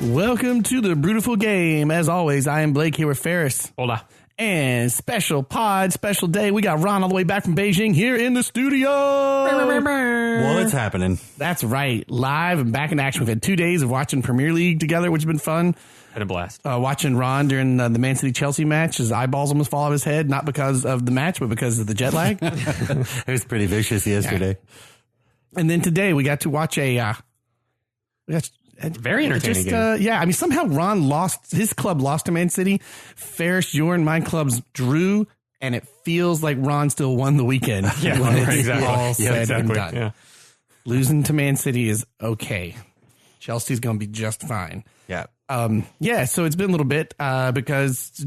Welcome to the Brewtiful Game. As always, I am Blake here with Ferris. Hola. And special day. We got Ron all the way back from Beijing here in the studio. What's happening? That's right. Live and back in action. We've had 2 days of watching Premier League together, which has been fun. Had a blast. Watching Ron during the Man City-Chelsea match. His eyeballs almost fall off his head, not because of the match, but because of the jet lag. It was pretty vicious yesterday. Yeah. And then today we got to watch very entertaining game. Somehow Ron his club lost to Man City. Ferris, your and my clubs drew, and it feels like Ron still won the weekend. Yeah, when it's exactly. all said and done. Yeah. Losing to Man City is okay. Chelsea's going to be just fine. Yeah. So it's been a little bit because,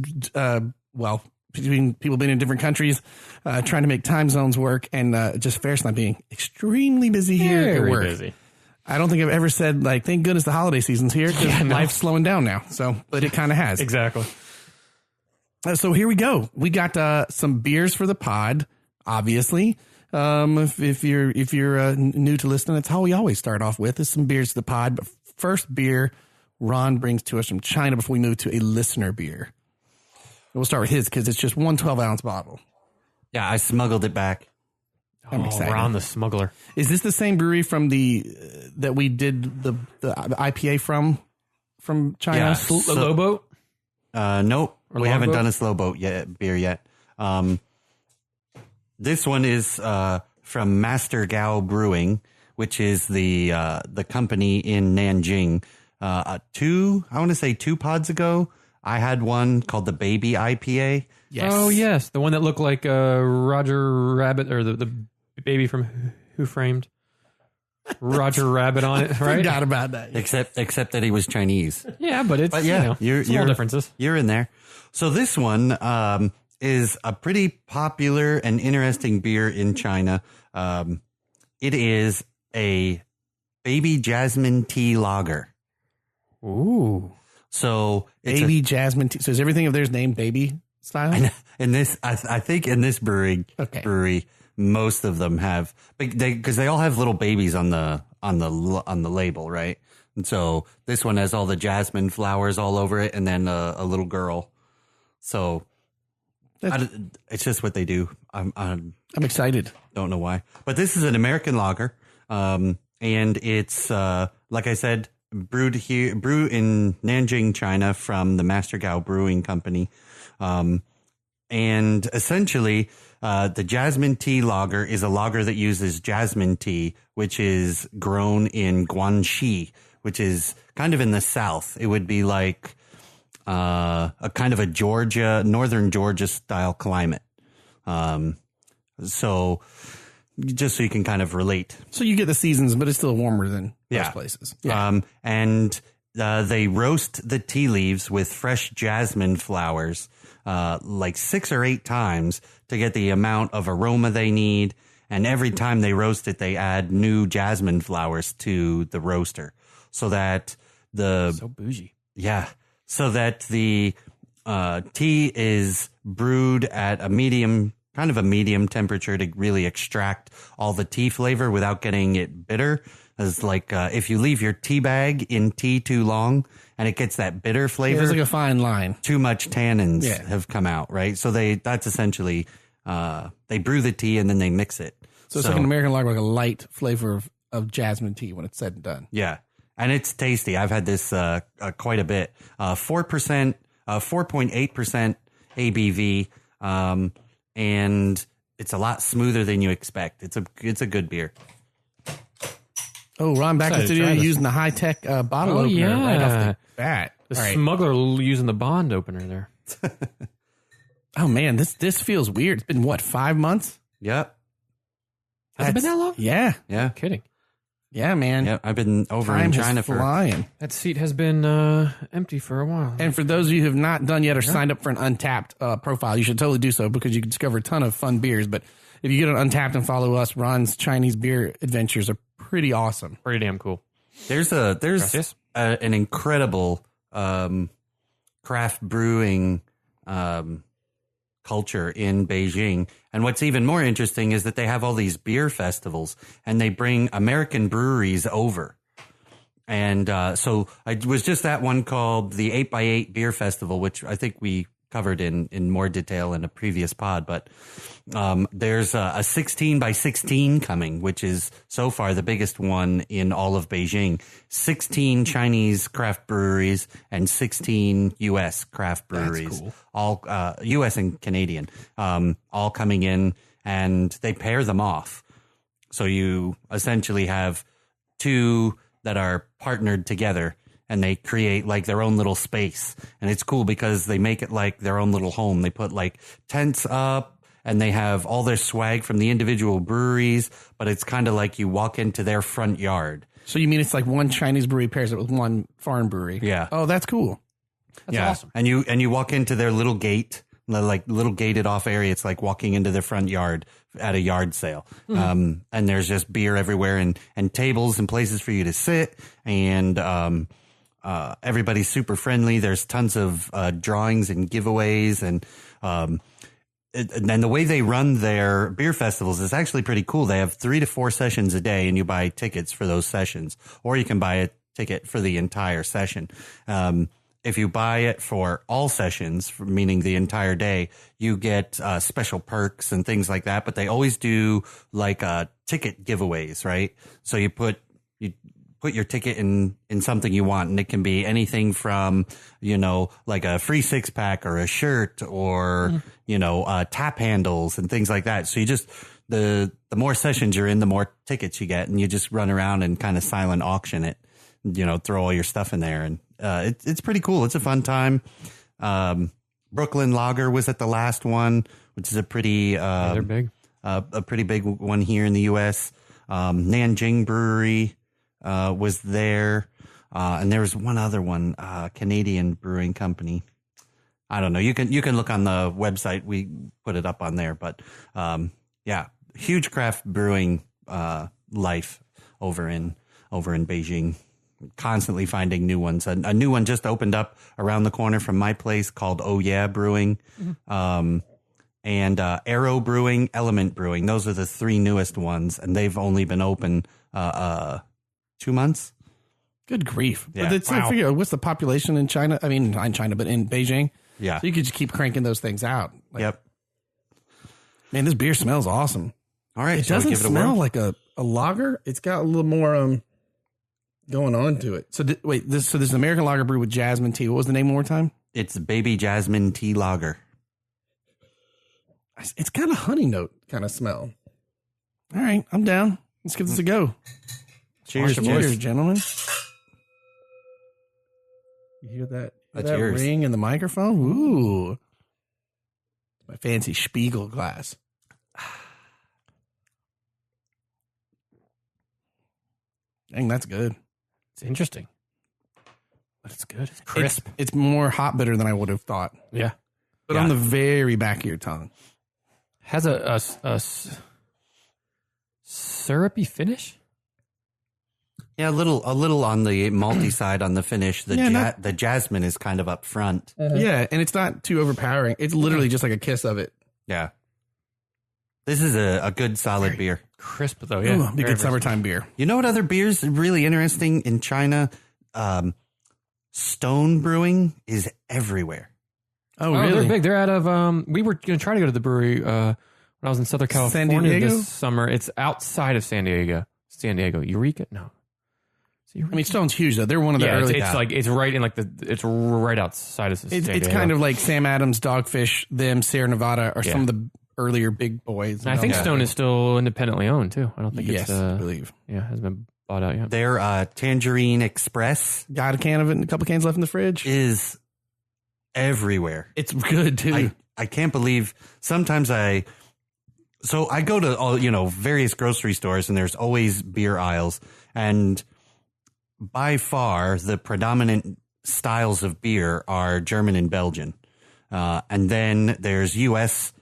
between people being in different countries, trying to make time zones work, and just Ferris and I being extremely busy here at work. Busy. I don't think I've ever said, thank goodness the holiday season's here because life's slowing down now. But it kind of has. Exactly. So here we go. We got some beers for the pod, obviously. If you're new to listening, that's how we always start off with is some beers for the pod. But first beer Ron brings to us from China before we move to a listener beer. We'll start with his because it's just one 12-ounce bottle. Yeah, I smuggled it back. I'm excited. Ron the smuggler. Is this the same brewery from that we did the IPA from China? Yeah, The Lobo? Nope. Or We haven't Longboat? done a slow boat beer yet. This one is from Master Gao Brewing, which is the company in Nanjing. Two pods ago, I had one called the Baby IPA. Yes. Oh, yes. The one that looked like Roger Rabbit, or the baby from Who Framed Roger Rabbit on it, right? Forgot about that. Except that he was Chinese. Yeah, but it's, small differences. You're in there. So this one is a pretty popular and interesting beer in China. It is a baby jasmine tea lager. Ooh. So it's Baby jasmine tea. So is everything of theirs named Baby style? in this, I think in this brewery, most of them have, because they all have little babies on the label, right? And so this one has all the jasmine flowers all over it, and then a little girl. So it's just what they do. I'm excited. Don't know why, but this is an American lager, and it's like I said, brewed in Nanjing, China, from the Master Gao Brewing Company, and essentially. The jasmine tea lager is a lager that uses jasmine tea, which is grown in Guangxi, which is kind of in the south. It would be like a kind of a northern Georgia style climate. So just so you can kind of relate. So you get the seasons, but it's still warmer than most places. Yeah. And they roast the tea leaves with fresh jasmine flowers, like 6 or 8 times to get the amount of aroma they need. And every time they roast it, they add new jasmine flowers to the roaster so that So bougie. Yeah. So that the tea is brewed at a medium temperature to really extract all the tea flavor without getting it bitter. It's like if you leave your tea bag in tea too long and it gets that bitter flavor. It's like a fine line. Too much tannins have come out, right? So that's essentially they brew the tea and then they mix it. So it's like an American lager, like a light flavor of jasmine tea when it's said and done. Yeah. And it's tasty. I've had this quite a bit. 4%, 4.8% ABV. And it's a lot smoother than you expect. It's a good beer. Oh, Ron back in the studio using the high-tech bottle opener right off the bat. The smuggler using the Bond opener there. Oh, man, this feels weird. It's been, 5 months? Yep. Has it been that long? Yeah. Yeah. Kidding. Yeah, man. Yeah, I've been over in China for flying. That seat has been empty for a while. And for those of you who have not done yet or signed up for an Untapped profile, you should totally do so because you can discover a ton of fun beers. But if you get on Untapped and follow us, Ron's Chinese beer adventures are pretty awesome. Pretty damn cool. There's an incredible craft brewing culture in Beijing. And what's even more interesting is that they have all these beer festivals and they bring American breweries over. And so I was just at one called the 8x8 Beer Festival, which I think we covered in more detail in a previous pod. But there's a 16 by 16 coming, which is so far the biggest one in all of Beijing. 16 Chinese craft breweries and 16 U.S. craft breweries. That's cool. All U.S. and Canadian, all coming in, and they pair them off. So you essentially have two that are partnered together, and they create like their own little space. And it's cool because they make it like their own little home. They put like tents up, and they have all their swag from the individual breweries, but it's kind of like you walk into their front yard. So you mean it's like one Chinese brewery pairs it with one foreign brewery? Yeah. Oh, that's cool. That's awesome. And you walk into their little gate, like little gated off area. It's like walking into their front yard at a yard sale. And there's just beer everywhere, and tables and places for you to sit. And everybody's super friendly. There's tons of drawings and giveaways, and the way they run their beer festivals is actually pretty cool. They have 3 to 4 sessions a day, and you buy tickets for those sessions, or you can buy a ticket for the entire session. If you buy it for all sessions, meaning the entire day, you get special perks and things like that. But they always do like ticket giveaways, right? So you put your ticket in something you want, and it can be anything from, like a free 6-pack or a shirt or, tap handles and things like that. So you just, the more sessions you're in, the more tickets you get, and you just run around and kind of silent auction it, throw all your stuff in there. And it's pretty cool. It's a fun time. Brooklyn Lager was at the last one, which is a pretty, they're big. A pretty big one here in the U.S. Nanjing Brewery was there. And there was one other one, Canadian Brewing Company. I don't know. You can look on the website. We put it up on there, but, huge craft brewing, life over in Beijing. Constantly finding new ones. A new one just opened up around the corner from my place called Oh Yeah Brewing. And Arrow Brewing, Element Brewing. Those are the 3 newest ones, and they've only been open 2 months. Good grief. Yeah. But I figure, what's the population in China? I mean, not in China, but in Beijing. Yeah. So you could just keep cranking those things out. Yep. Man, this beer smells awesome. All right. It doesn't smell like a lager. It's got a little more going on to it. So this is American lager brew with jasmine tea. What was the name one more time? It's Baby Jasmine Tea Lager. It's got a honey note kind of smell. All right, I'm down. Let's give this a go. Cheers, cheers, gentlemen. You hear that? That's that yours. Ring in the microphone? Ooh. My fancy Spiegel glass. Dang, that's good. It's interesting, but it's good. It's crisp. It's more hop bitter than I would have thought. Yeah, but on the very back of your tongue. Has a syrupy finish. Yeah, a little on the malty side on the finish. The jasmine is kind of up front. Yeah, and it's not too overpowering. It's literally just like a kiss of it. Yeah. This is a good solid beer. Crisp though, yeah. Ooh, be good summertime beer. You know what other beer's really interesting in China? Stone Brewing is everywhere. Oh, really? They're big. They're out of we were going to try to go to the brewery when I was in Southern California this summer. It's outside of San Diego. Eureka? No. I mean, Stone's huge though. They're one of the early. It's right in it's right outside of San Diego. It's kind of like Sam Adams, Dogfish, them, Sierra Nevada are some of the earlier big boys. And I think Stone is still independently owned too. I don't think it's I believe. Yeah, hasn't been bought out yet. Their Tangerine Express got a can of it and a couple cans left in the fridge. Is everywhere. It's good too. I can't believe sometimes I go to all, various grocery stores and there's always beer aisles, and by far the predominant styles of beer are German and Belgian. And then there's U.S.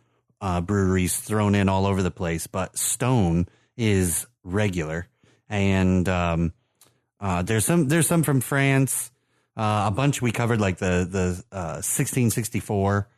breweries thrown in all over the place, but Stone is regular. And there's some from France. A bunch we covered, like the 1664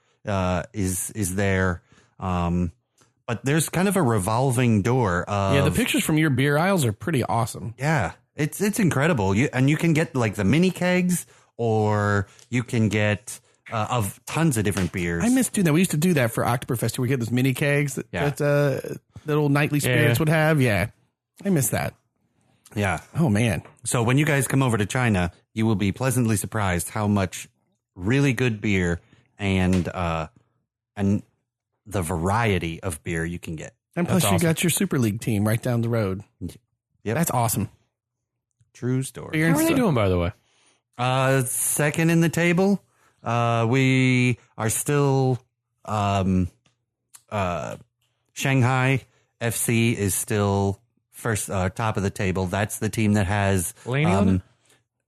is there. But there's kind of a revolving door. The pictures from your beer aisles are pretty awesome. Yeah. It's incredible. You can get like the mini kegs, or you can get of tons of different beers. I miss doing that. We used to do that for Oktoberfest. We get those mini kegs that little nightly spirits would have. Yeah, I miss that. Yeah. Oh man. So when you guys come over to China, you will be pleasantly surprised how much really good beer and the variety of beer you can get. And plus, you got your Super League team right down the road. Yep. That's awesome. True story. How are they doing, by the way? Second in the table. We are still Shanghai FC is still first top of the table. That's the team that has Fellaini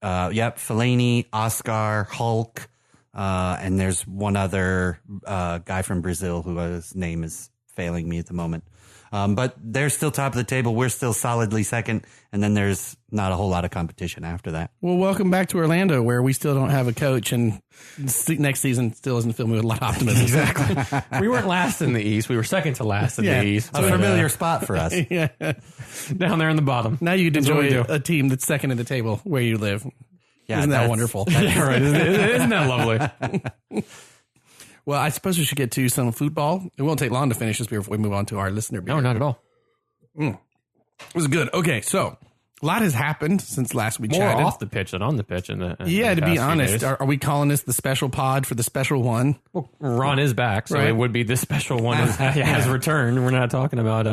Fellaini, Oscar, Hulk, and there's one other guy from Brazil whose name is failing me at the moment. But they're still top of the table. We're still solidly second. And then there's not a whole lot of competition after that. Well, welcome back to Orlando, where we still don't have a coach, and next season still isn't filled with a lot of optimism. Exactly. We weren't last in the East. We were second to last in the East. A familiar spot for us. Yeah. Down there in the bottom. Now you can enjoy a team that's second in the table where you live. Yeah, Isn't that wonderful? Yeah, right. Isn't that lovely? Well, I suppose we should get to some football. It won't take long to finish this beer before we move on to our listener beer. No, not at all. It was good. Okay, so a lot has happened since last we chatted. More off the pitch than on the pitch. To be honest, are we calling this the special pod for the special one? Well, Ron is back, so Right. it would be the special one has returned. We're not talking about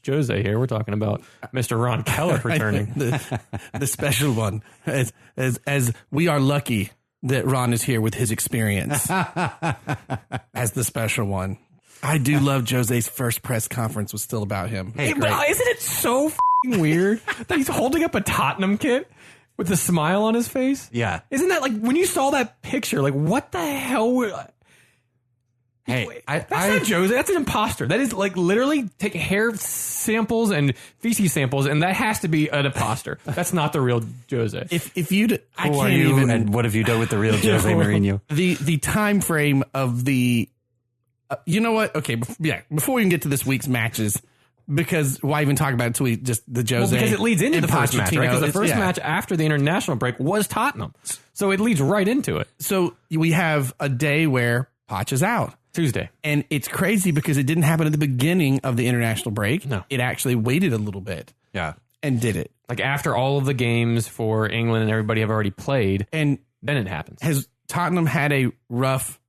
Jose here. We're talking about Mr. Ron Keller returning. the special one. As we are lucky that Ron is here with his experience as the special one. I do love Jose's first press conference was still about him. Hey, but isn't it so f***ing weird that he's holding up a Tottenham kit with a smile on his face? Yeah. Isn't that like when you saw that picture, like what the hell? Hey, that's not Jose. That's an imposter. That is like literally take hair samples and feces samples, and that has to be an imposter. That's not the real Jose. If you, I who can't are you even. and what have you done with the real Jose Mourinho? The time frame of the, you know what? Okay, before we can get to this week's matches, because why even talk about it until we just the Jose? Well, because it leads into the first match, right? Because the first yeah. match after the international break was Tottenham, so it leads right into it. So we have a day where Poch is out. Tuesday. And it's crazy because it didn't happen at the beginning of the international break. No. It actually waited a little bit. Yeah. And did it. Like after all of the games for England and everybody have already played, and then it happens. Has Tottenham had a rough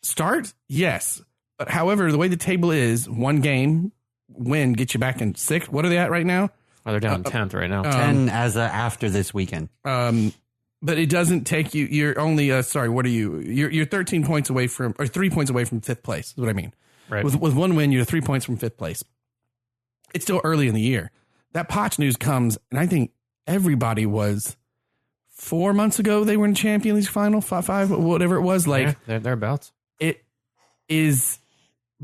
start? Yes. But however, the way the table is, one game win gets you back in sixth. What are they at right now? Oh, they're down 10th right now. 10 as after this weekend. But it doesn't take you. You're only what are you? You're 13 points away from, or 3 points away from fifth place. Is what I mean. Right. With one win, you're 3 points from fifth place. It's still early in the year. That Poch news comes, and I think everybody was 4 months ago. They were in Champions League final, five, whatever it was. Like they're thereabouts. It is.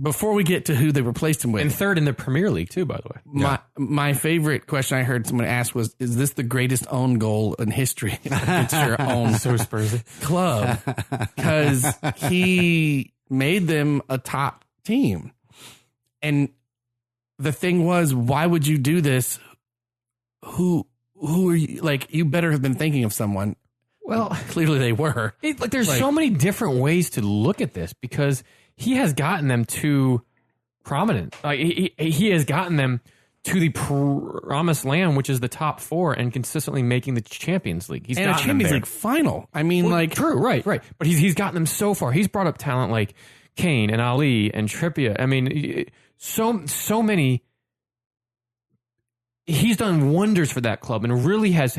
Before we get to who they replaced him with, and third in the Premier League too, by the way. My favorite question I heard someone ask was, "Is this the greatest own goal in history against your own so Spursy club?" Because he made them a top team, and the thing was, why would you do this? Who are you? Like, you better have been thinking of someone. Well, clearly they were. There's so many different ways to look at this because he has gotten them to prominent. He has gotten them to the promised land, which is the top four, and consistently making the Champions League. He's and a Champions League final. I mean, true, right. But he's gotten them so far. He's brought up talent like Kane and Ali and Trippier. I mean, so many. He's done wonders for that club, and really has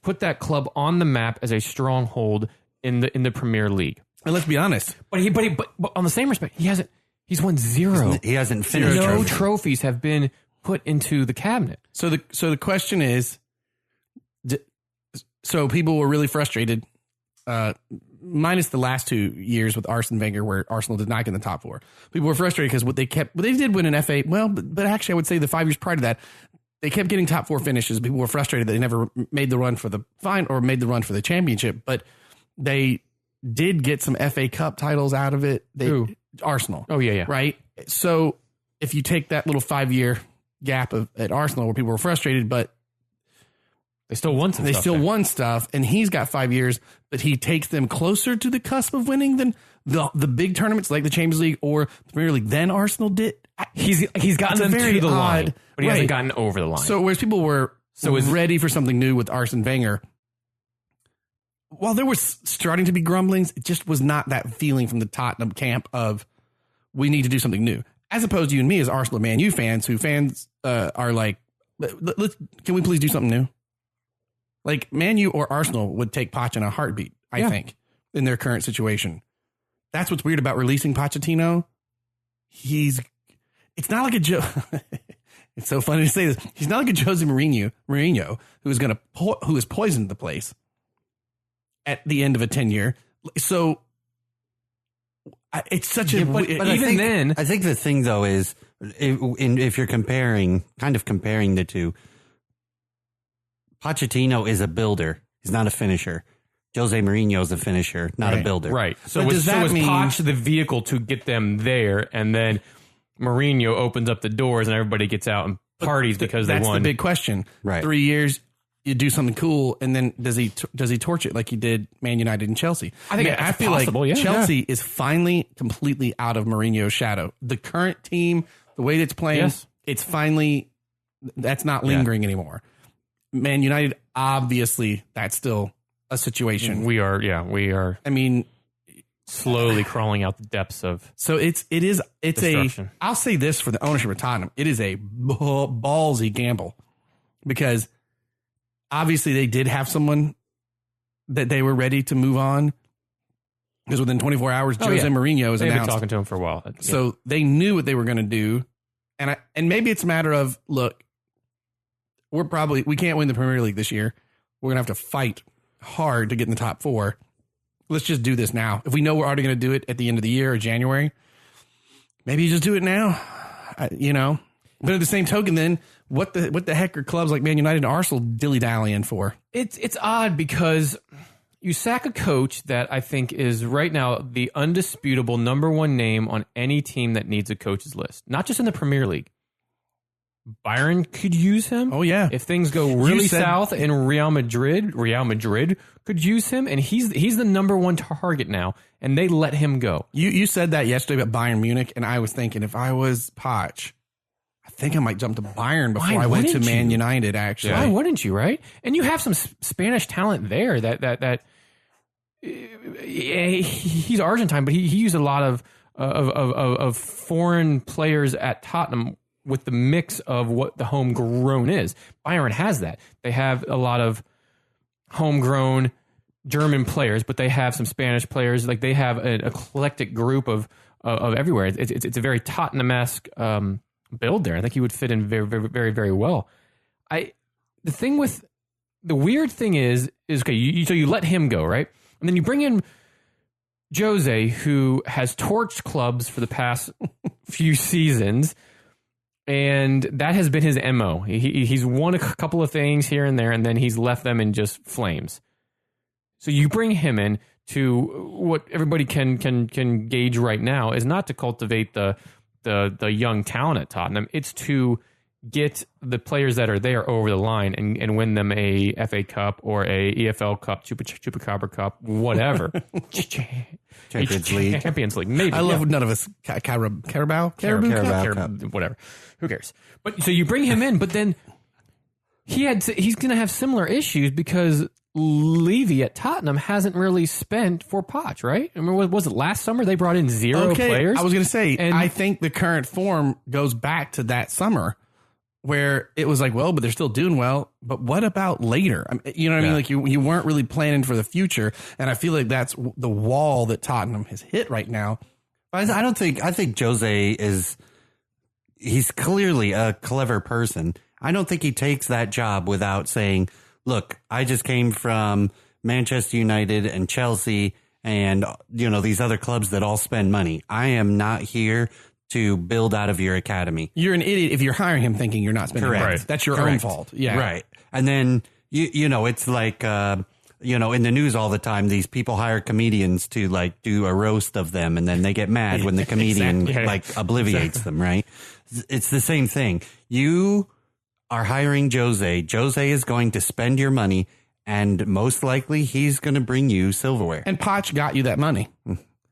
put that club on the map as a stronghold in the Premier League. And let's be honest, but on the same respect, he's won zero. He hasn't finished. No trophies have been put into the cabinet. So the question is, so people were really frustrated, minus the last 2 years with Arsene Wenger, where Arsenal did not get in the top four. People were frustrated because they did win an FA. Well, but actually, I would say the 5 years prior to that, they kept getting top four finishes. People were frustrated that they never made the run for the or made the run for the championship, but they did get some FA Cup titles out of it. Arsenal. Oh, yeah. Right? So if you take that little 5 year gap at Arsenal where people were frustrated, but they still won some they stuff still there. won stuff, and he's got 5 years, but he takes them closer to the cusp of winning than the big tournaments like the Champions League or the Premier League than Arsenal did. He's gotten them to the line, but he hasn't gotten over the line. So whereas people were ready for something new with Arsene Wenger, while there was starting to be grumblings, it just was not that feeling from the Tottenham camp of we need to do something new. As opposed to you and me as Arsenal Man U fans, who fans are like, can we please do something new? Like Man U or Arsenal would take Poch in a heartbeat, I think, in their current situation. That's what's weird about releasing Pochettino. It's not like it's so funny to say this. He's not like a José Mourinho who has poisoned the place at the end of a tenure. So it's such a. But I think the thing though is if you're comparing the two, Pochettino is a builder. He's not a finisher. José Mourinho is a finisher, not a builder. Right. So was Poch the vehicle to get them there, and then Mourinho opens up the doors and everybody gets out and parties because they won? That's the big question. Right. 3 years, you do something cool, and then does he torch it like he did Man United and Chelsea? I feel possible, like Chelsea is finally completely out of Mourinho's shadow. The current team, the way it's playing, it's finally, that's not lingering anymore. Man United, obviously, that's still a situation. We are. I mean, slowly crawling out the depths of. So it's I'll say this for the ownership of Tottenham. It is a ballsy gamble because obviously they did have someone that they were ready to move on because within 24 hours, Jose Mourinho was announced. They've been talking to him for a while. So they knew what they were going to do. And maybe it's a matter of, look, we can't win the Premier League this year. We're going to have to fight hard to get in the top 4. Let's just do this now. If we know we're already going to do it at the end of the year or January, maybe you just do it now, But at the same token, then what the heck are clubs like Man United and Arsenal dilly-dallying for? It's odd because you sack a coach that I think is right now the undisputable number one name on any team that needs a coach's list, not just in the Premier League. Bayern could use him. Oh, yeah. If things go really south in Real Madrid could use him, and he's the number one target now, and they let him go. You said that yesterday about Bayern Munich, and I was thinking if I was Poch, I think I might jump to Bayern before I went to Man United, actually. Why wouldn't you, right? And you have some Spanish talent there that he's Argentine, but he used a lot of foreign players at Tottenham with the mix of what the homegrown is. Bayern has that. They have a lot of homegrown German players, but they have some Spanish players. Like they have an eclectic group of everywhere. It's a very Tottenham-esque build there. I think he would fit in very, very, very, very well. The weird thing is okay. So you let him go, right? And then you bring in Jose, who has torched clubs for the past few seasons. And that has been his MO. He's won a couple of things here and there, and then he's left them in just flames. So you bring him in to what everybody can gauge right now is not to cultivate the young talent at Tottenham. It's to get the players that are there over the line and win them a FA Cup or a EFL Cup, Chupacabra Cup, whatever. Champions League, maybe. I love none of us. Carabao Cup, whatever. Who cares? But so you bring him in, but then he's going to have similar issues because Levy at Tottenham hasn't really spent for Poch, right? I mean, was it last summer they brought in zero players? I was going to say, I think the current form goes back to that summer where it was like, well, but they're still doing well. But what about later? You know what I mean? Like you weren't really planning for the future. And I feel like that's the wall that Tottenham has hit right now. But I think Jose he's clearly a clever person. I don't think he takes that job without saying, look, I just came from Manchester United and Chelsea and, these other clubs that all spend money. I am not here to build out of your academy. You're an idiot if you're hiring him thinking you're not spending money. Right. That's your own fault. Yeah. Right. And then, it's like in the news all the time, these people hire comedians to like do a roast of them, and then they get mad when the comedian like obliviates them, right? It's the same thing. You are hiring Jose. Jose is going to spend your money, and most likely he's going to bring you silverware. And Poch got you that money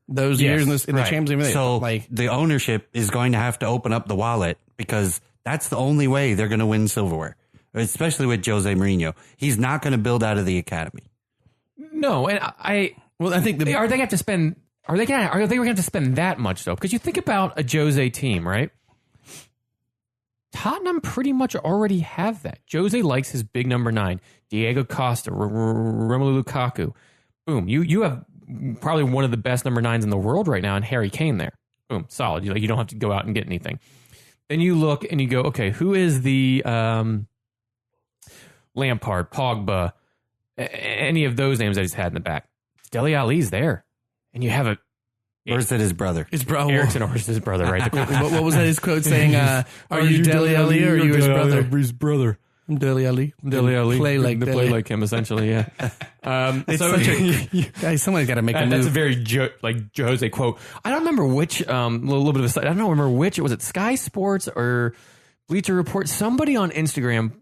those years in the Champions League. So like the ownership is going to have to open up the wallet, because that's the only way they're going to win silverware, especially with Jose Mourinho. He's not going to build out of the academy. No, and I think are they going to have to spend? Are they going to have to spend that much though? Because you think about a Jose team, right? Tottenham pretty much already have that. Jose likes his big number 9, Diego Costa, Romelu Lukaku. Boom, you have probably one of the best number 9s in the world right now, and Harry Kane there. Boom, solid. You don't have to go out and get anything. Then you look and you go, okay, who is the Lampard, Pogba, any of those names that he's had in the back? Dele Alli's there, and you have a. Or is it his brother? His brother. Ericsson, or is his brother, right? What was that, his quote saying? Are you Dele Alli or are you his brother? His brother. I'm Dele Alli. Dele Alli. Play like him, essentially, yeah. It's so, such a... Guys, somebody's got to make a move. That's a very Jose quote. I don't remember which, a little bit of a side. I don't remember which. Was it Sky Sports or Bleacher Report? Somebody on Instagram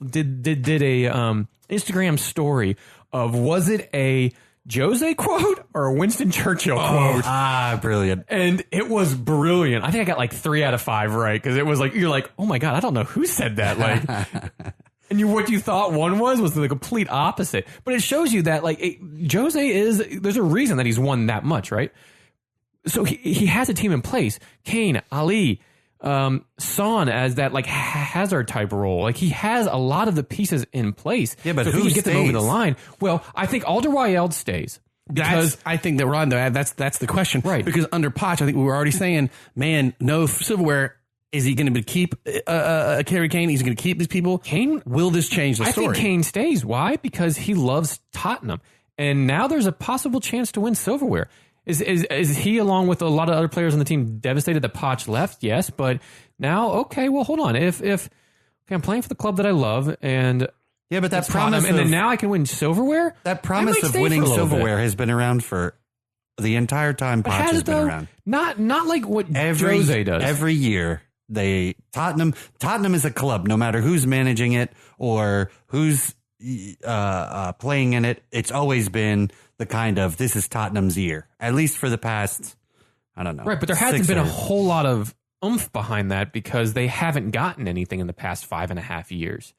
did a Instagram story of, was it a Jose quote or a Winston Churchill quote? Brilliant. And it was brilliant. I think I got like 3 out of 5 right, because it was like, you're like, oh my God, I don't know who said that. Like, and what you thought one was the complete opposite. But it shows you that like Jose there's a reason that he's won that much, right? So he has a team in place. Kane, Ali, Son as that like Hazard type role. Like he has a lot of the pieces in place. Yeah, but so who if he can get them over stays? the line? Well, I think Alderweireld stays. Because I think that Ron, that's the question, right? Because under Poch, I think we were already saying, man, no silverware. Is he going to keep Harry Kane? He's going to keep these people. Kane, will this change the story? I think Kane stays. Why? Because he loves Tottenham, and now there's a possible chance to win silverware. Is he, along with a lot of other players on the team, devastated that Poch left? Yes, but now, okay, well, hold on. If I'm playing for the club that I love, and yeah, but that promise, and then now I can win silverware. That promise of winning silverware has been around for the entire time Poch has been around. Not like what Jose does. Every year, Tottenham is a club. No matter who's managing it or who's playing in it, it's always been the kind of, this is Tottenham's year, at least for the past, I don't know. Right, but there hasn't been a whole lot of oomph behind that, because they haven't gotten anything in the past 5.5 years.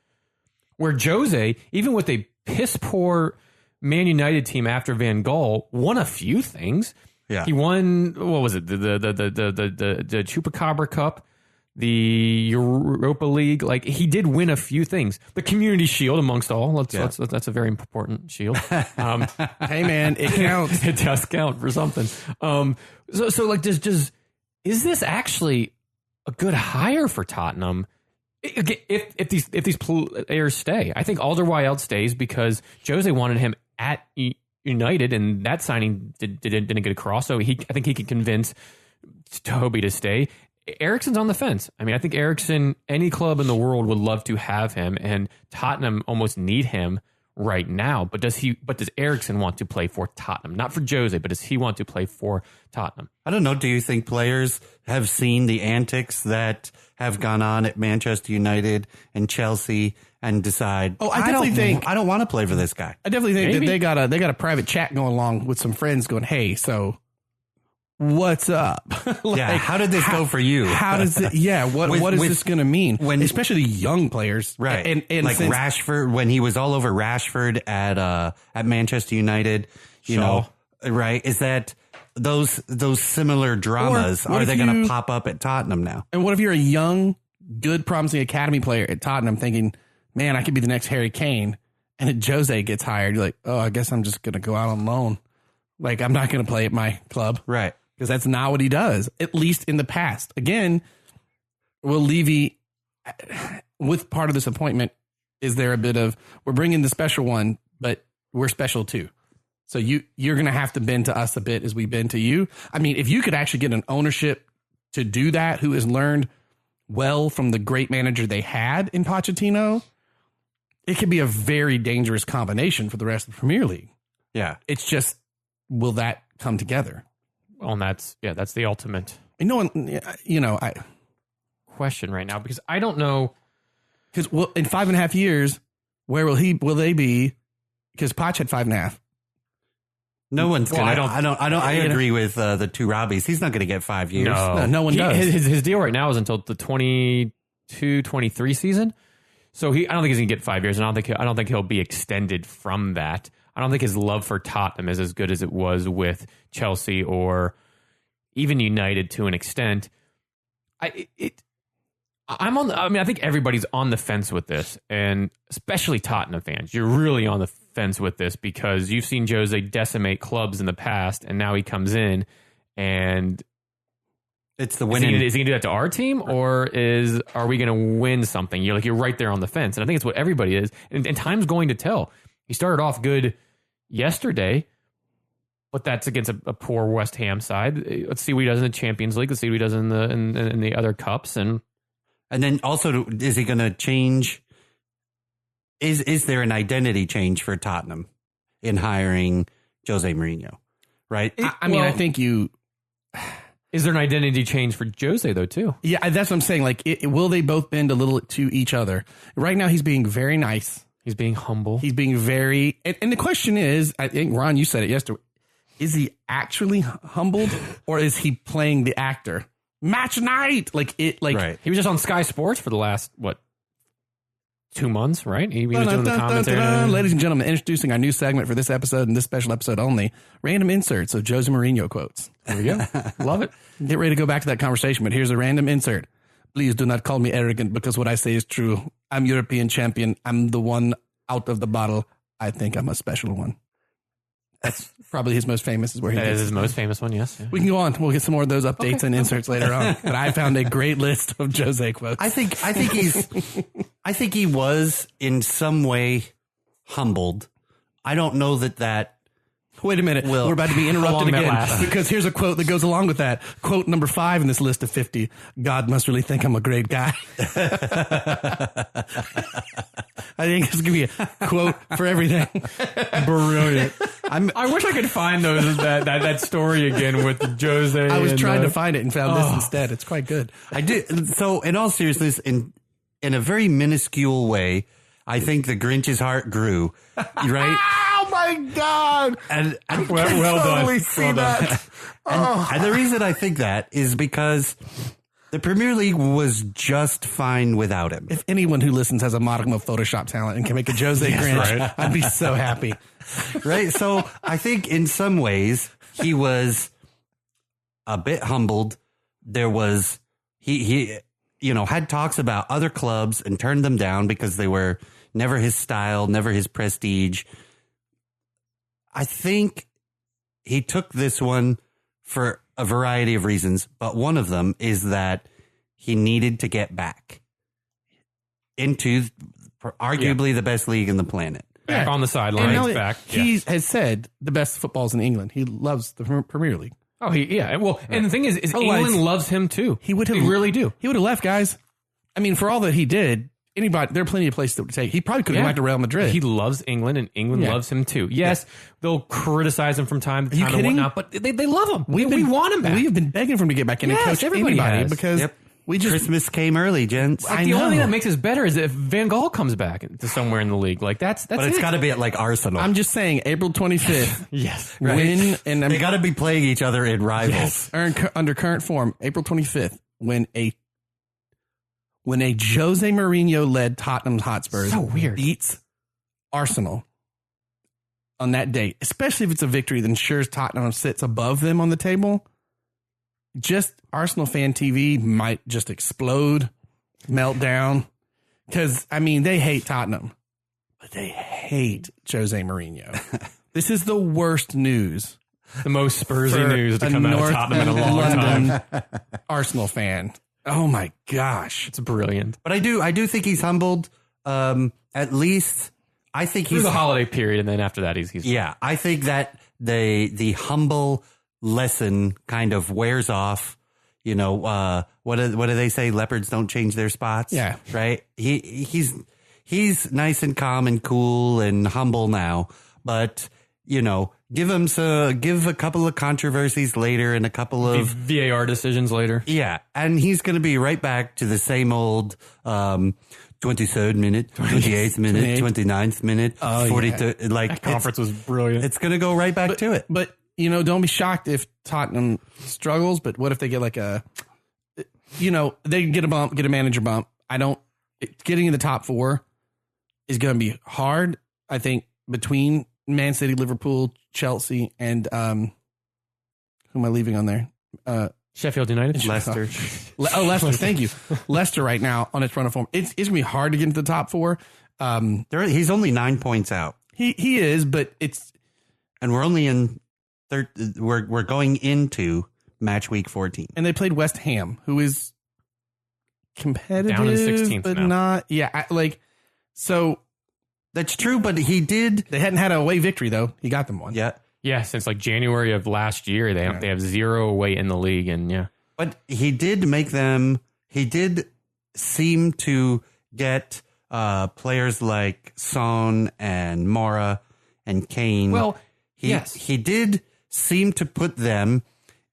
Where Jose, even with a piss poor Man United team after Van Gaal, won a few things. Yeah, he won, what was it, the Chupacabra Cup, the Europa League. Like, he did win a few things. The Community Shield, amongst all. That's a very important shield. Hey man, it counts. It does count for something. So like, is this actually a good hire for Tottenham? If these players stay, I think Alderweireld stays because Jose wanted him at United, and that signing didn't get across. So I think he can convince Toby to stay. Eriksen's on the fence. I mean, I think Eriksen, any club in the world would love to have him, and Tottenham almost need him right now. But does Eriksen want to play for Tottenham? Not for Jose, but does he want to play for Tottenham? I don't know. Do you think players have seen the antics that have gone on at Manchester United and Chelsea and decide, I definitely think I don't want to play for this guy? I definitely think that they got a private chat going along with some friends going, hey, so what's up? How did this go for you? How does it? Yeah, what is this going to mean? Especially the young players, right? And like Rashford, when he was all over Rashford at Manchester United, you know, right? Is that those similar dramas? Are they going to pop up at Tottenham now? And what if you're a young, good, promising academy player at Tottenham, thinking, man, I could be the next Harry Kane, and then Jose gets hired? You're like, oh, I guess I'm just going to go out on loan. Like, I'm not going to play at my club, right? Because that's not what he does, at least in the past. Again, will Levy, with part of this appointment, is there a bit of, we're bringing the special one, but we're special too. So you're going to have to bend to us a bit as we bend to you. I mean, if you could actually get an ownership to do that, who has learned well from the great manager they had in Pochettino, it could be a very dangerous combination for the rest of the Premier League. Yeah. It's just, will that come together? Well, and that's the ultimate No one, question right now, because I don't know. Because in 5.5 years, where will they be? Because Poch had 5.5. No one's gonna. I agree with the two Robbies. He's not going to get 5 years. No one does. His deal right now is until the 22-23 season. So I don't think he's going to get 5 years, and I don't think he'll be extended from that. I don't think his love for Tottenham is as good as it was with Chelsea or even United to an extent. I think everybody's on the fence with this, and especially Tottenham fans. You're really on the fence with this because you've seen Jose decimate clubs in the past, and now he comes in and it's the winning. Is he going to do that to our team, or are we going to win something? You're right there on the fence, and I think it's what everybody is. And time's going to tell. He started off good yesterday, but that's against a poor West Ham side. Let's see what he does in the Champions League. Let's see what he does in the other cups, and then also, is he going to change? Is there an identity change for Tottenham in hiring José Mourinho? Right. I think you. Is there an identity change for Jose, though, too? Yeah, that's what I'm saying. Like, will they both bend a little to each other? Right now, he's being very nice. He's being humble. He's being very... And the question is, I think, Ron, you said it yesterday, is he actually humbled, or is he playing the actor? Match night! Right. He was just on Sky Sports for the last, 2 months, right? He was doing the commentary. Ladies and gentlemen, introducing our new segment for this episode and this special episode only, random inserts of Jose Mourinho quotes. There we go. Love it. Get ready to go back to that conversation, but here's a random insert. Please do not call me arrogant because what I say is true. I'm European champion. I'm the one out of the bottle. I think I'm a special one. That's probably his most famous. That is his most famous one, yes. Yeah. We can go on. We'll get some more of those updates and inserts later on. But I found a great list of Jose quotes. I think he was in some way humbled. I don't know that. Wait a minute. We're about to be interrupted again because here's a quote that goes along with that. Quote number 5 in this list of 50. God must really think I'm a great guy. I think it's going to be a quote for everything. Brilliant. I wish I could find that story again with Jose. I was trying to find it and found this instead. It's quite good. I did. So in all seriousness, in a very minuscule way, I think the Grinch's heart grew, right? Oh my God! And well totally done. See that. And the reason I think that is because the Premier League was just fine without him. If anyone who listens has a modicum of Photoshop talent and can make a Jose Grinch, right? I'd be so happy. Right? So I think in some ways he was a bit humbled. There was, he had talks about other clubs and turned them down because they were never his style, never his prestige. I think he took this one for a variety of reasons, but one of them is that he needed to get back into arguably the best league in the planet. Back on the sidelines, back. He has said the best football's in England. He loves the Premier League. Oh, well, and the thing is England loves him too. They really do. He would have left, guys. I mean, for all that he did, there are plenty of places to take. He probably could have went to Real Madrid. He loves England, and England loves him too. Yes, they'll criticize him from time to time and whatnot, but they love him. We want him back. We've been begging for him to get back in and coach anybody because Christmas came early, gents. The only thing that makes us better is if Van Gaal comes back to somewhere in the league. Like that's but it's got to be at like Arsenal. I'm just saying, April 25th. Yes, right. Win and they got to be playing each other in rivals. Yes. Under current form, April 25th, when a Jose Mourinho led Tottenham Hotspurs beats Arsenal on that date, especially if it's a victory that ensures Tottenham sits above them on the table. Just Arsenal fan TV might just explode, melt down. Because, I mean, they hate Tottenham, but they hate Jose Mourinho. This is the worst news. The most Spursy news to come out of Tottenham in a long time. Arsenal fan. Oh, my gosh. It's brilliant. But I do think he's humbled. At least, I think he's... Through the holiday period, and then after that, he's... Yeah, I think that the humble lesson kind of wears off. You know, what do they say? Leopards don't change their spots. Yeah. Right. He's he's nice and calm and cool and humble now, but give a couple of controversies later and a couple of VAR decisions later. Yeah, and he's going to be right back to the same old 23rd minute, 28th minute, 29th minute, 43rd. Yeah. Like that conference was brilliant. It's going to go right back to it. But don't be shocked if Tottenham struggles. But what if they get like they can get a bump, get a manager bump. Getting in the top 4 is going to be hard. I think between Man City, Liverpool, Chelsea, and who am I leaving on there? Sheffield United, Leicester. Leicester. Thank you. Leicester right now on its run of form. It's going to be hard to get into the top 4. He's only 9 points out. He is, but and we're only in we're going into match week 14, and they played West Ham, who is competitive, down in 16th but now. not. Yeah, so. That's true, but he did. They hadn't had a away victory though. He got them one. Yeah, since like January of last year, they have 0 away in the league, and But he did make them. He did seem to get players like Son and Mora and Kane. Well, he did seem to put them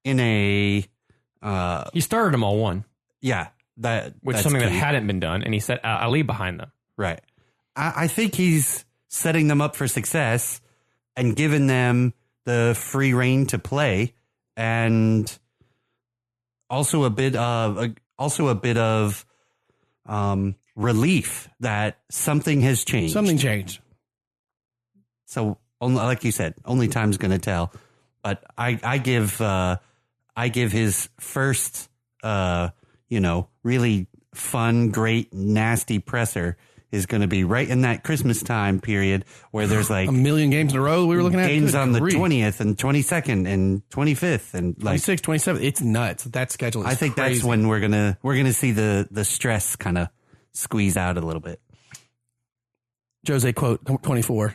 in a. He started them all one. Yeah, that's that's something key. that hadn't been done, and he set Ali behind them. Right. I think he's setting them up for success and giving them the free reign to play, and also a bit of relief that something has changed. Something changed. So, like you said, only time's going to tell. But I give his first, really fun, great, nasty presser is going to be right in that Christmas time period where there's like a million games in a row we were looking at. Games on the 20th and 22nd and 25th and like 26th, 27th. It's nuts. That schedule is I think crazy. that's when we're gonna see the stress kind of squeeze out a little bit. Jose quote 24.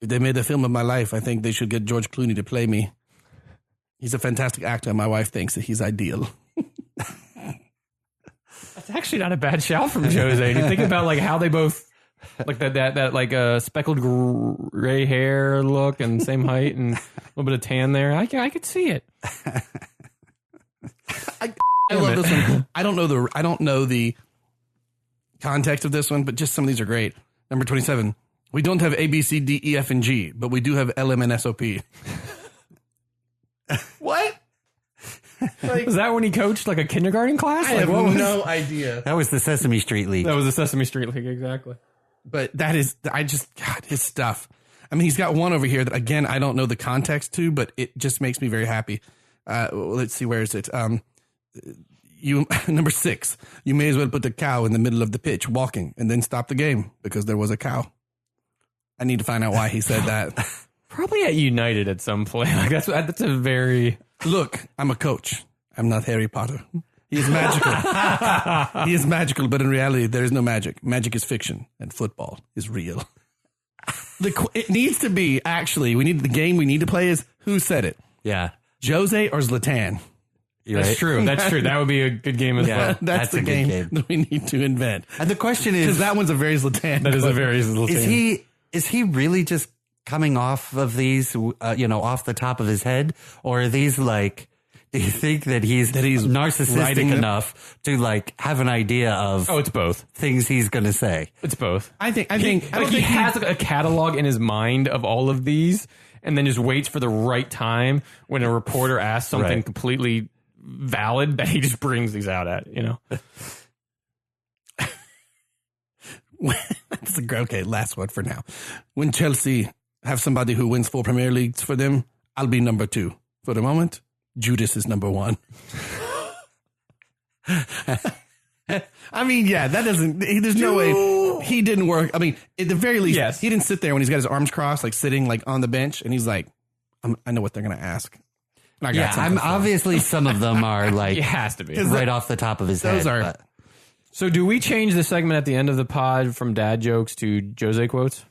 If they made the film of my life, I think they should get George Clooney to play me. He's a fantastic actor. And my wife thinks that he's ideal. That's actually not a bad shout from Jose. You think about like how they both like that like speckled gray hair look and same height and a little bit of tan there. I could see it. I love this one. I don't know the context of this one, but just some of these are great. Number 27. We don't have A, B, C, D, E, F, and G, but we do have L, M, N, S, O, P. What? Was that when he coached like a kindergarten class? I have no idea. That was the Sesame Street League. That was the Sesame Street League, exactly. But that is, God, his stuff. I mean, he's got one over here that, again, I don't know the context to, but it just makes me very happy. Let's see, where is it? Number 6, you may as well put a cow in the middle of the pitch walking and then stop the game because there was a cow. I need to find out why he said that. Probably at United at some point. Like that's a very... Look, I'm a coach. I'm not Harry Potter. He is magical. He is magical, but in reality, there is no magic. Magic is fiction, and football is real. It needs to be, actually, the game we need to play is who said it? Yeah. Jose or Zlatan? That's true. That's true. That would be a good game as well. That's the game that we need to invent. And the question is... Because that one's a very Zlatan. That is a very Zlatan. Is he really just coming off of these, off the top of his head? Or are these like... Do you think that he's narcissistic enough to like have an idea of it's both things he's going to say? It's both. I think he has a catalog in his mind of all of these and then just waits for the right time when a reporter asks something completely valid that he just brings these out at, Okay, last one for now. When Chelsea have somebody who wins 4 Premier Leagues for them, I'll be number 2. For the moment, Judas is number 1. I mean, yeah, that doesn't, there's no way he didn't work. I mean, at the very least, he didn't sit there when he's got his arms crossed, like sitting like on the bench, and he's like, I know what they're going to ask. I'm obviously some of them are like, it has to be right off the top of his head. So do we change the segment at the end of the pod from dad jokes to Jose quotes?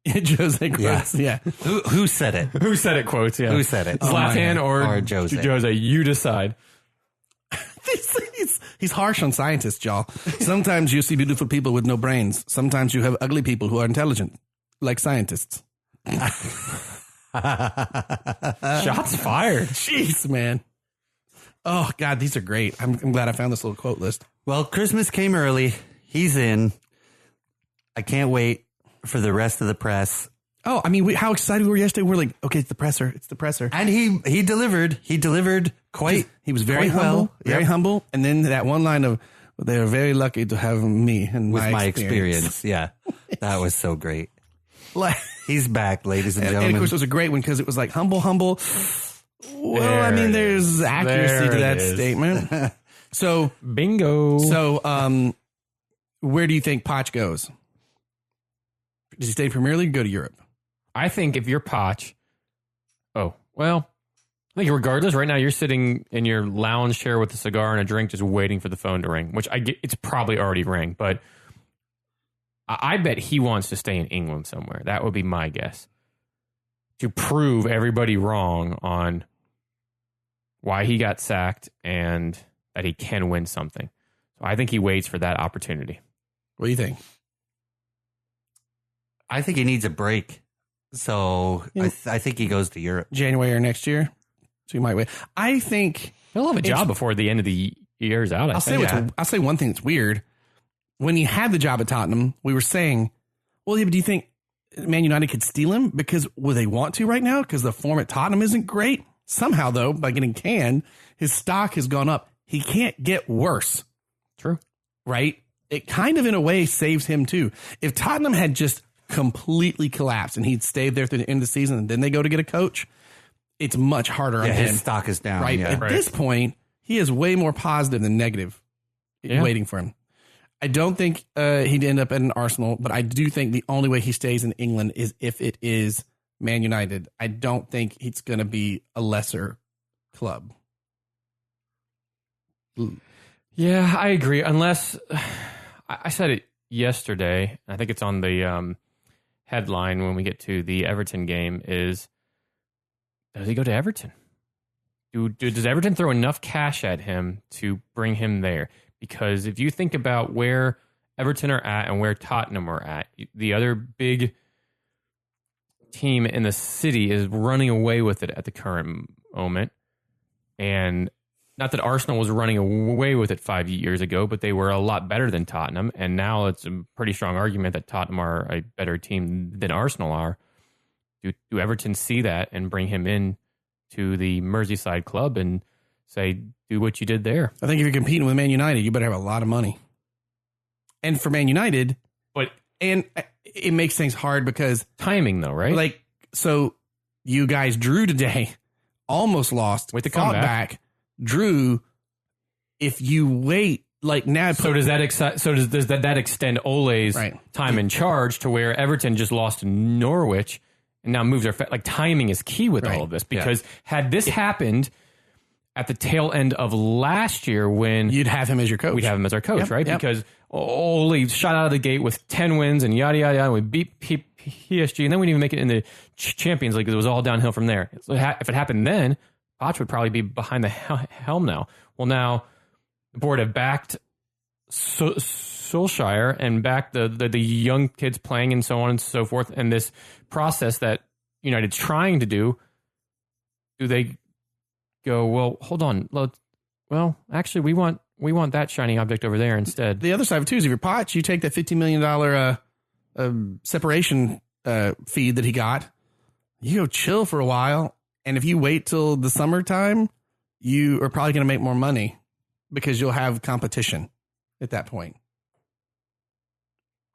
Jose quotes, yeah. Who said it? Who said it quotes, yeah. Who said it? Zlatan or Jose? Jose, you decide. He's He's harsh on scientists, y'all. Sometimes you see beautiful people with no brains. Sometimes you have ugly people who are intelligent, like scientists. Shots fired. Jeez, man. Oh, God, these are great. I'm glad I found this little quote list. Well, Christmas came early. He's in. I can't wait for the rest of the press. Oh, I mean, how excited we were yesterday. We're like, okay, it's the presser. It's the presser. And he delivered. He delivered quite. He was very quite humble. well. Very humble. And then that one line of, they're very lucky to have me and With my experience. Yeah. That was so great. Like, He's back, ladies and and gentlemen. of course, it was a great one because it was like humble. Well, I mean, there's accuracy to that statement. So, Bingo. So, where do you think Poch goes? Does he stay in Premier League or go to Europe? I think if you're Poch, I think regardless, right now you're sitting in your lounge chair with a cigar and a drink just waiting for the phone to ring, which I get, it's probably already rang, but I bet he wants to stay in England somewhere. That would be my guess. To prove everybody wrong on why he got sacked and that he can win something. So I think he waits for that opportunity. What do you think? I think he needs a break. So I think he goes to Europe. January or next year? So you might wait. I think He'll have a job before the end of the year's out. I'll say one thing that's weird. When he had the job at Tottenham, we were saying, well, yeah, but do you think Man United could steal him? Because will they want to right now? Because the form at Tottenham isn't great. Somehow, though, by getting canned, his stock has gone up. He can't get worse. True. Right? It kind of, in a way, saves him, too. If Tottenham had just completely collapsed and he'd stayed there through the end of the season and then they go to get a coach, it's much harder on him. His stock is down. Right? Yeah. At this point, he is way more positive than negative waiting for him. I don't think he'd end up at an Arsenal, but I do think the only way he stays in England is if it is Man United. I don't think it's going to be a lesser club. Yeah, I agree. Unless I said it yesterday, I think it's on the headline when we get to the Everton game is, does he go to Everton? Does Everton throw enough cash at him to bring him there? Because if you think about where Everton are at and where Tottenham are at, the other big team in the city is running away with it at the current moment. And not that Arsenal was running away with it 5 years ago, but they were a lot better than Tottenham. And now it's a pretty strong argument that Tottenham are a better team than Arsenal are. Do Everton see that and bring him in to the Merseyside club and say, do what you did there? I think if you're competing with Man United, you better have a lot of money. And for Man United, and it makes things hard because timing, though, right? Like, so you guys drew today, almost lost, wait to come back, drew. If you wait, like now, does that extend Ole's time in charge to where Everton just lost to Norwich and now moves their like timing is key with all of this because had this happened at the tail end of last year when you'd have him as your coach. We'd have him as our coach, right? Yep. Because Ole shot out of the gate with 10 wins and yada, yada, yada. We beat PSG and then we didn't even make it in the Champions League because it was all downhill from there. So if it happened then, Poch would probably be behind the helm now. Well, now the board have backed Solskjaer and backed the young kids playing and so on and so forth. And this process that United's trying to do they go, well, hold on. Well, actually, we want that shiny object over there instead. The other side of it, too, is if you're Poch, you take that $50 million separation fee that he got, you go chill for a while. And if you wait till the summertime, you are probably going to make more money because you'll have competition at that point.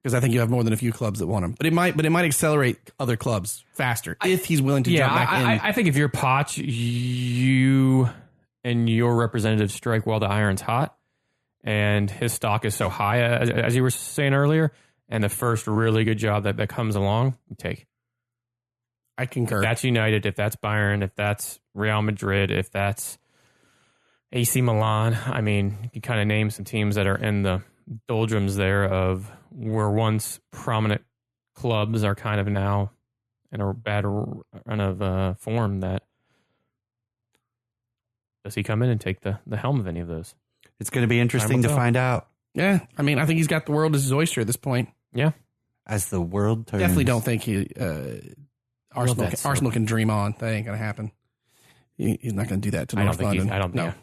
Because I think you have more than a few clubs that want him. But it might accelerate other clubs faster if he's willing to jump back in. I think if you're Poch, you and your representatives strike while the iron's hot. And his stock is so high, as you were saying earlier. And the first really good job that comes along, you take. I concur. If that's United, if that's Bayern, if that's Real Madrid, if that's AC Milan. I mean, you kind of name some teams that are in the doldrums there of where once prominent clubs are kind of now in a bad run of form. That does he come in and take the helm of any of those? It's going to be interesting to find out. Yeah, I mean, I think he's got the world as his oyster at this point. Yeah. As the world turns. Definitely don't think Arsenal can dream on. That ain't going to happen. He's not going to do that to North London. I don't think.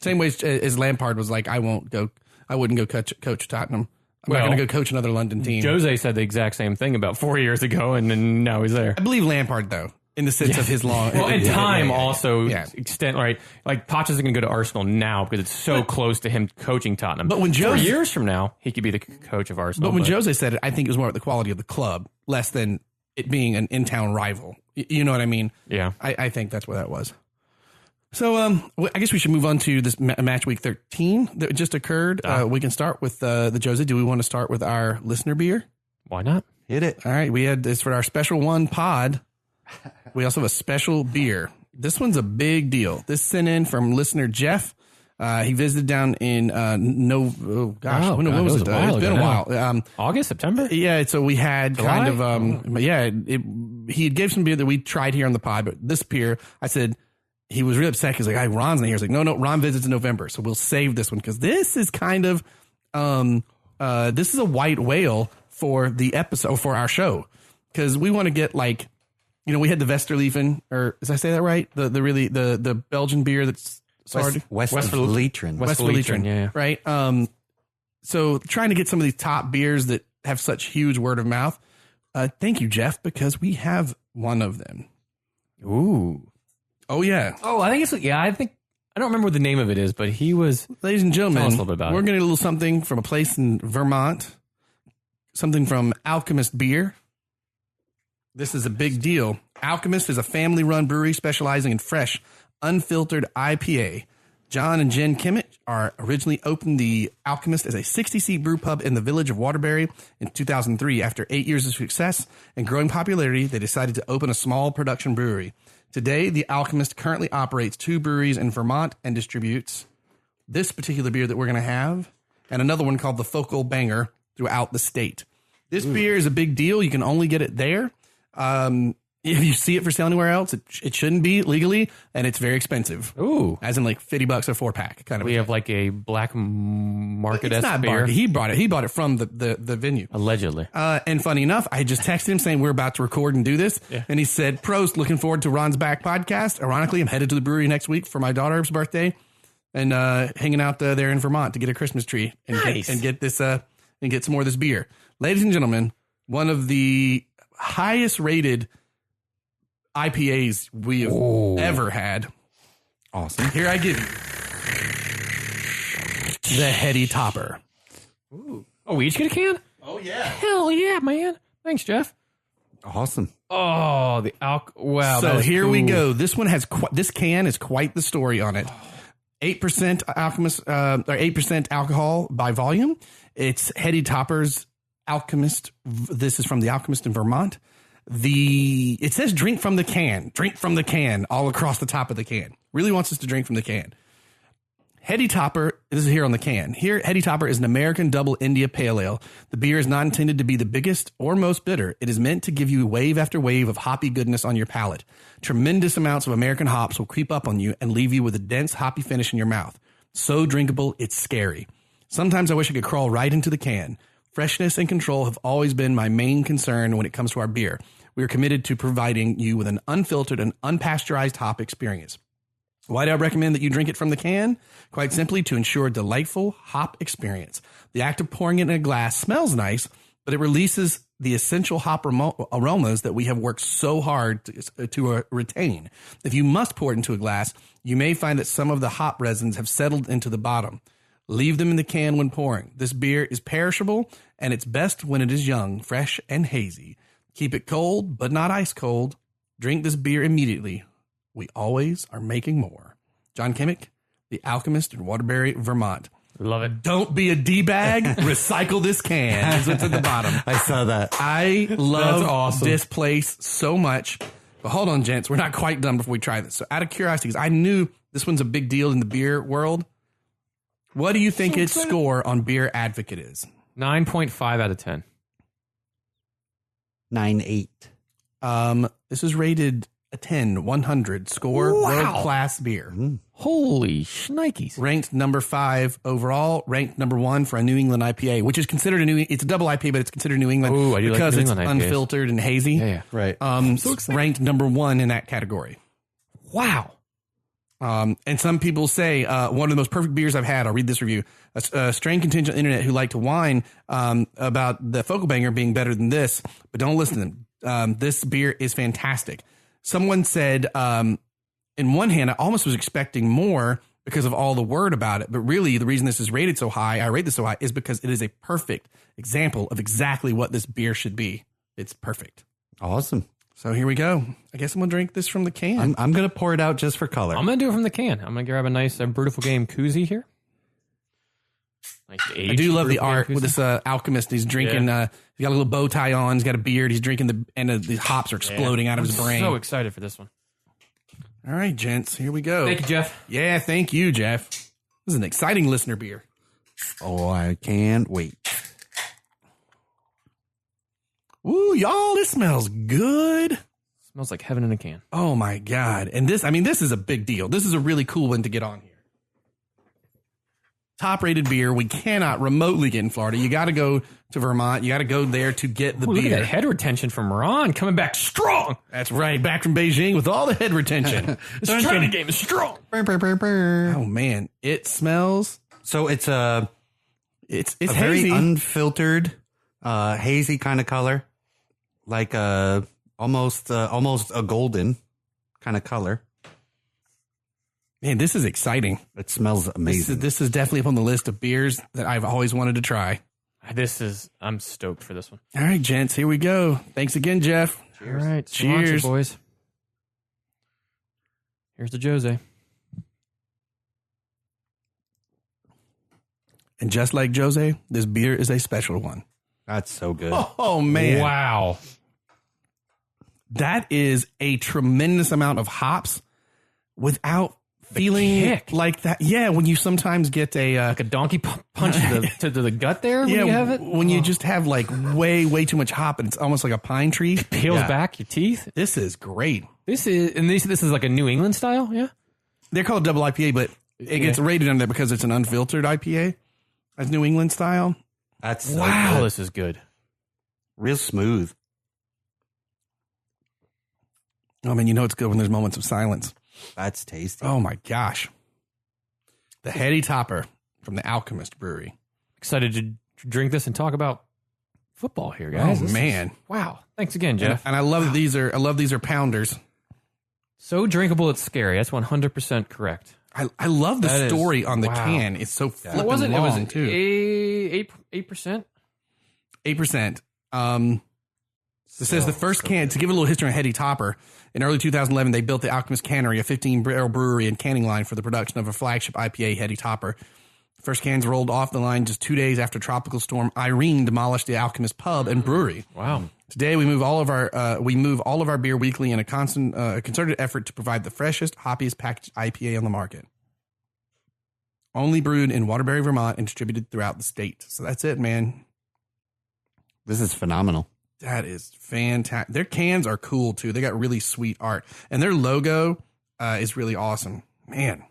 Same way as Lampard was like, I wouldn't go coach Tottenham. I'm not going to go coach another London team. Jose said the exact same thing about 4 years ago, and then now he's there. I believe Lampard, though, in the sense of his long... Well, and time also extent, right? Like, Poch is going to go to Arsenal now because it's so close to him coaching Tottenham. But when 4 years from now, he could be the coach of Arsenal. But when Jose said it, I think it was more about the quality of the club, less than it being an in-town rival. You know what I mean? Yeah. I think that's what that was. So I guess we should move on to this match week 13 that just occurred. We can start with the Jose. Do we want to start with our listener beer? Why not? Hit it. All right. We had this for our special one pod. We also have a special beer. This one's a big deal. This sent in from listener Jeff. He visited down in when was it? It's been a while. August, September? Yeah. So we had July? He gave some beer that we tried here on the pod, but this beer, I said, he was really upset because like, Ron's not here. He's like, no, Ron visits in November. So we'll save this one because this is kind of, this is a white whale for the episode, for our show. Because we want to get like, we had the Westerleven, or did I say that right? The Belgian beer that's Westfalen. Yeah. Right. So trying to get some of these top beers that have such huge word of mouth. Thank you, Jeff, because we have one of them. Ooh. Oh, yeah. Oh, I think I don't remember what the name of it is, but he was. Ladies and gentlemen, tell us a little bit about we're it. getting a little something from a place in Vermont, something from Alchemist Beer. This is a big deal. Alchemist is a family-run brewery specializing in fresh, unfiltered IPA. John and Jen Kimmich originally opened the Alchemist as a 60-seat brew pub in the village of Waterbury in 2003. After 8 years of success and growing popularity, they decided to open a small production brewery. Today, the Alchemist currently operates 2 breweries in Vermont and distributes this particular beer that we're going to have and another one called the Focal Banger throughout the state. This beer is a big deal. You can only get it there. If you see it for sale anywhere else, it shouldn't be legally, and it's very expensive. Ooh. As in like $50 a 4-pack kind of. We have like a black market-esque beer. Market. He brought it from the venue. Allegedly. And funny enough, I just texted him saying we're about to record and do this. Yeah. And he said, Prost, looking forward to Ron's Back podcast. Ironically, I'm headed to the brewery next week for my daughter's birthday and hanging out there in Vermont to get a Christmas tree and get this and get some more of this beer. Ladies and gentlemen, one of the highest rated IPAs we have ever had. Awesome. Here I give you the Heady Topper. Ooh. Oh, we each get a can? Oh, yeah. Hell yeah, man. Thanks, Jeff. Awesome. Oh, the wow. So here we go. This one has this can is quite the story on it. 8% Alchemist or 8% alcohol by volume. It's Heady Topper's Alchemist. This is from the Alchemist in Vermont. It says drink from the can all across the top of the can. Really wants us to drink from the can. Heady Topper, this is here on the can. Here, Heady Topper is an American double India pale ale. The beer is not intended to be the biggest or most bitter. It is meant to give you wave after wave of hoppy goodness on your palate. Tremendous amounts of American hops will creep up on you and leave you with a dense hoppy finish in your mouth. So drinkable, it's scary. Sometimes I wish I could crawl right into the can. Freshness and control have always been my main concern when it comes to our beer. We are committed to providing you with an unfiltered and unpasteurized hop experience. Why do I recommend that you drink it from the can? Quite simply to ensure a delightful hop experience. The act of pouring it in a glass smells nice, but it releases the essential hop aromas that we have worked so hard to retain. If you must pour it into a glass, you may find that some of the hop resins have settled into the bottom. Leave them in the can when pouring. This beer is perishable, and it's best when it is young, fresh, and hazy. Keep it cold, but not ice cold. Drink this beer immediately. We always are making more. John Kimmich, The Alchemist in Waterbury, Vermont. Love it. Don't be a D-bag. Recycle this can. Is what's at the bottom. I saw that. I love this place so much. But hold on, gents. We're not quite done before we try this. So out of curiosity, because I knew this one's a big deal in the beer world, what do you think its score on Beer Advocate is? 9.5 out of 10. 9.8. This is rated a 10, 100 score, world-class beer. Holy shnikes. Ranked number 5 overall, ranked number 1 for a New England IPA, which is considered it's a double IPA, but it's considered New England Ooh, I do because like New it's England IPAs. unfiltered and hazy. Yeah. Right. So ranked number 1 in that category. Wow. And some people say one of the most perfect beers I've had. I'll read this review. A strain contingent on the internet who like to whine about the Focal Banger being better than this, but don't listen to them. This beer is fantastic. Someone said, in one hand, I almost was expecting more because of all the word about it. But really, the reason this is rated so high, I rate this so high, is because it is a perfect example of exactly what this beer should be. It's perfect. Awesome. So here we go. I guess I'm going to drink this from the can. I'm going to pour it out just for color. I'm going to do it from the can. I'm going to grab a nice Brewtiful Game koozie here. Nice I do love the art with this alchemist. He's drinking, he's got a little bow tie on, he's got a beard, he's drinking and the hops are exploding out of his brain. So excited for this one. All right, gents, here we go. Thank you, Jeff. Yeah, thank you, Jeff. This is an exciting listener beer. Oh, I can't wait. Ooh, y'all, this smells good. Smells like heaven in a can. Oh my God. And this is a big deal. This is a really cool one to get on here. Top rated beer we cannot remotely get in Florida. You got to go to Vermont. You got to go there to get the beer. Look at that head retention from Ron coming back strong. That's right. Back from Beijing with all the head retention. The strategy game is strong. Oh man, it smells. So it's a hazy. very unfiltered, hazy kind of color, like almost a golden kind of color. Man, this is exciting. It smells amazing. This is definitely up on the list of beers that I've always wanted to try. I'm stoked for this one. All right, gents, here we go. Thanks again, Jeff. Cheers. All right. Cheers, boys. Here's the Jose. And just like Jose, this beer is a special one. That's so good. Oh man. Wow. That is a tremendous amount of hops without feeling like that. Yeah, when you sometimes get like a donkey punch to the gut there when you have it. When you just have like way too much hop and it's almost like a pine tree. Peels back your teeth. This is great. This is like a New England style, yeah? They're called double IPA, but it gets rated under that because it's an unfiltered IPA as New England style. That's so wow, good. this is good. Real smooth. Oh man, you know it's good when there's moments of silence. That's tasty. Oh my gosh. The Heady Topper from the Alchemist Brewery. Excited to drink this and talk about football here, guys. Oh man. Wow. Thanks again, Jeff. And I love these are pounders. So drinkable it's scary. That's 100% correct. I love the story on the can. It's so flippin' long, it was too. 8%? 8%. It says the first can, to give a little history on Heady Topper, in early 2011, they built the Alchemist Cannery, a 15-barrel brewery and canning line for the production of a flagship IPA, Heady Topper. First cans rolled off the line just 2 days after Tropical Storm Irene demolished the Alchemist pub and brewery. Wow. Today, we move all of our beer weekly in a concerted effort to provide the freshest, hoppiest packaged IPA on the market. Only brewed in Waterbury, Vermont, and distributed throughout the state. So that's it, man. This is phenomenal. That is fantastic. Their cans are cool too. They got really sweet art, and their logo is really awesome. Man,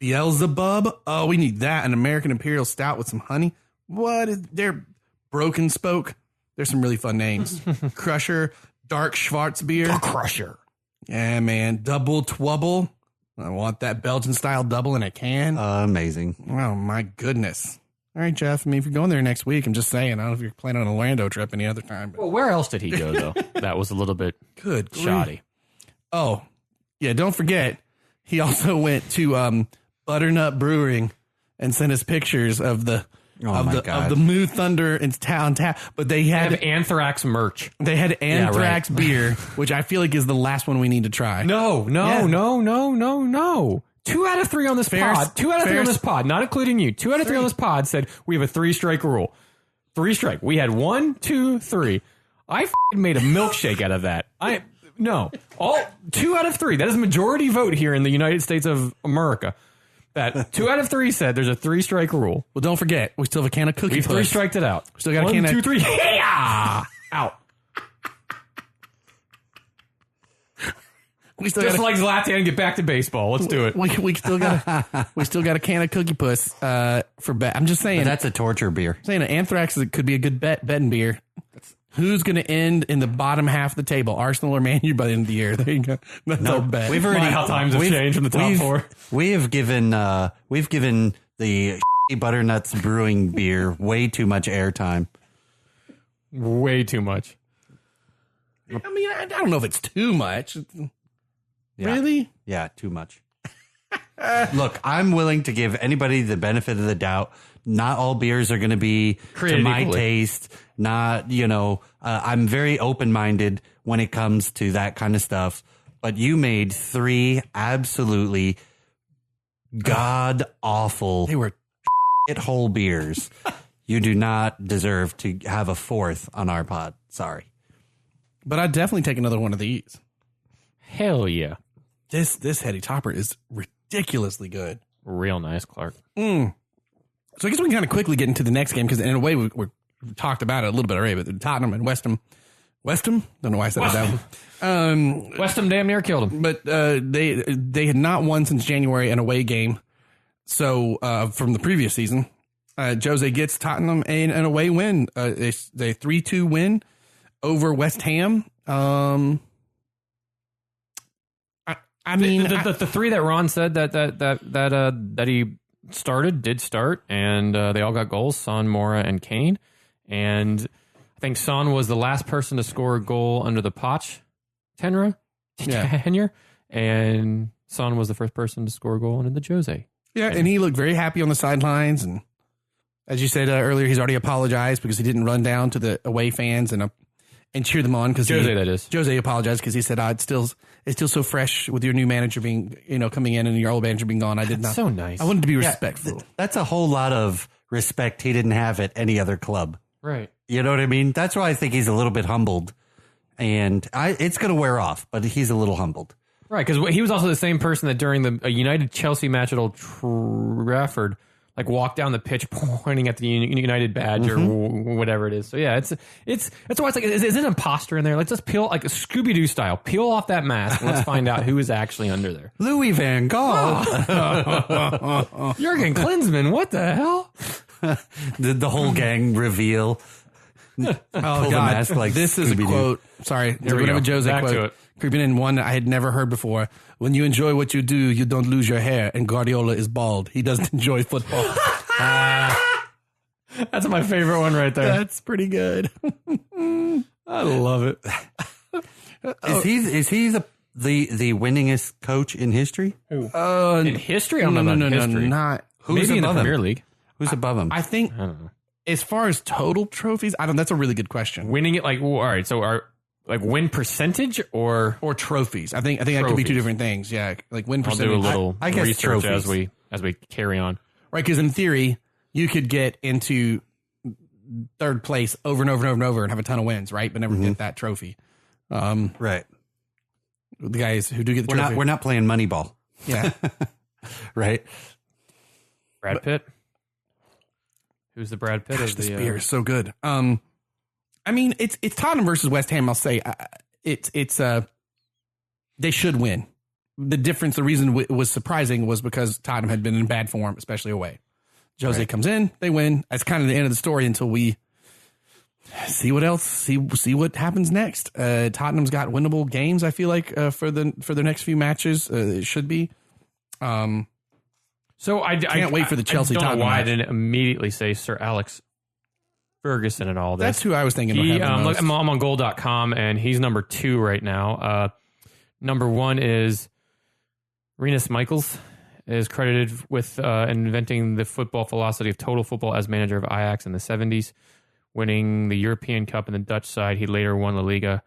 Beelzebub. Oh, we need that. An American Imperial Stout with some honey. What is their Broken Spoke? There's some really fun names. Crusher, Dark Schwarzbier. The Crusher. Yeah, man. Double Twubble. I want that Belgian style double in a can. Amazing. Oh my goodness. All right, Jeff. I mean, if you're going there next week, I'm just saying. I don't know if you're planning on an Orlando trip any other time. But. Well, where else did he go, though? That was a little bit good, shoddy. Oh, yeah. Don't forget, he also went to Butternut Brewing and sent us pictures of the Moo Thunder in town tap. But they had Anthrax merch. They had Anthrax beer, which I feel like is the last one we need to try. No. 2 out of 3 on this pod. 2 out of 3 on this pod, not including you. 2 out of 3 on this pod said we have a 3-strike rule. 3-strike. We had 1, 2, 3. I made a milkshake out of that. All 2 out of 3. That is a majority vote here in the United States of America. That 2 out of 3 said there's a 3-strike rule. Well, don't forget, we still have a can of cookie. We've 3-striked it out. We still got a 1, can 2, of 3. Yeah! Out. We still Just gotta, like Zlatan, get back to baseball. Let's do it. we still got a can of Cookie Puss for bet. I'm just saying. But that's a torture beer. Saying Anthrax could be a good betting beer. Who's going to end in the bottom half of the table, Arsenal or Man U, by the end of the year? There you go. That's our bet. We've already How times have changed from the top four. We've given the Butternuts Brewing beer way too much airtime. Way too much. I mean, I don't know if it's too much. Yeah. Really? Yeah, too much. Look, I'm willing to give anybody the benefit of the doubt. Not all beers are going to be Created to my equally. taste. Not, I'm very open-minded when it comes to that kind of stuff. But you made 3 absolutely god-awful They were. whole beers. You do not deserve to have a 4th on our pod. Sorry. But I'd definitely take another one of these. Hell yeah. This Heady Topper is ridiculously good. Real nice, Clark. So I guess we can kind of quickly get into the next game because in a way we talked about it a little bit already, but Tottenham and West Ham. Don't know why I said that. West Ham damn near killed him. But they had not won since January an away game. So from the previous season, Jose gets Tottenham an away win. They 3-2 win over West Ham. I mean, The 3 that Ron said that he did start, and they all got goals. Son, Mora, and Kane. And I think Son was the last person to score a goal under the Poch tenure, and Son was the first person to score a goal under the Jose. Yeah, and he looked very happy on the sidelines. And as you said earlier, he's already apologized because he didn't run down to the away fans and cheer them on. Because Jose apologized because he said, it's still so fresh with your new manager being, coming in and your old manager being gone. I did not. So nice. I wanted to be respectful. That's a whole lot of respect he didn't have at any other club. Right. You know what I mean? That's why I think he's a little bit humbled. And it's going to wear off, but he's a little humbled. Right, because he was also the same person that during a United Chelsea match at Old Trafford, walked down the pitch pointing at the United badge or whatever it is. So yeah, it's why it's like, is it an imposter in there? Let's just peel, like a Scooby-Doo style, peel off that mask and let's find out who is actually under there. Louis Van Gaal. Jurgen Klinsmann, what the hell? the whole gang reveal. Oh God! This is a quote. Sorry, Here we go. Jose Back quote. to it. Creeping in one I had never heard before. When you enjoy what you do, you don't lose your hair. And Guardiola is bald. He doesn't enjoy football. That's my favorite one right there. That's pretty good. I love it. Is he the winningest coach in history? In history? I don't know about history. Not Who's Maybe in the above him? Premier League. Who's above him? I think. I don't know. As far as total trophies, that's a really good question. Winning it, all right, so win percentage or trophies. I think that could be two Trophies. different things. Yeah, like win I'll percentage. do a little I guess research trophies. as we carry on. Right, because in theory, you could get into third place over and over and over and over and have a ton of wins, right? But never get that trophy. Right. The guys who do get the trophy. We're not playing Moneyball. Yeah. Right. Brad Pitt. Who's the Brad Pitt? Gosh, this beer is so good. I mean, it's Tottenham versus West Ham. I'll say they should win. The difference, the reason it was surprising was because Tottenham had been in bad form, especially away. Jose comes in, they win. That's kind of the end of the story until we see what else, see what happens next. Tottenham's got winnable games. I feel like for the next few matches, it should be. So I can't wait for the Chelsea. I don't know Tottenham why I match. didn't immediately say Sir Alex Ferguson and all this. That's who I was thinking. Look, I'm on goal.com and he's number 2 right now. Number 1 is Rinus Michels, is credited with inventing the football philosophy of total football as manager of Ajax in the 70s, winning the European Cup in the Dutch side. He later won La Liga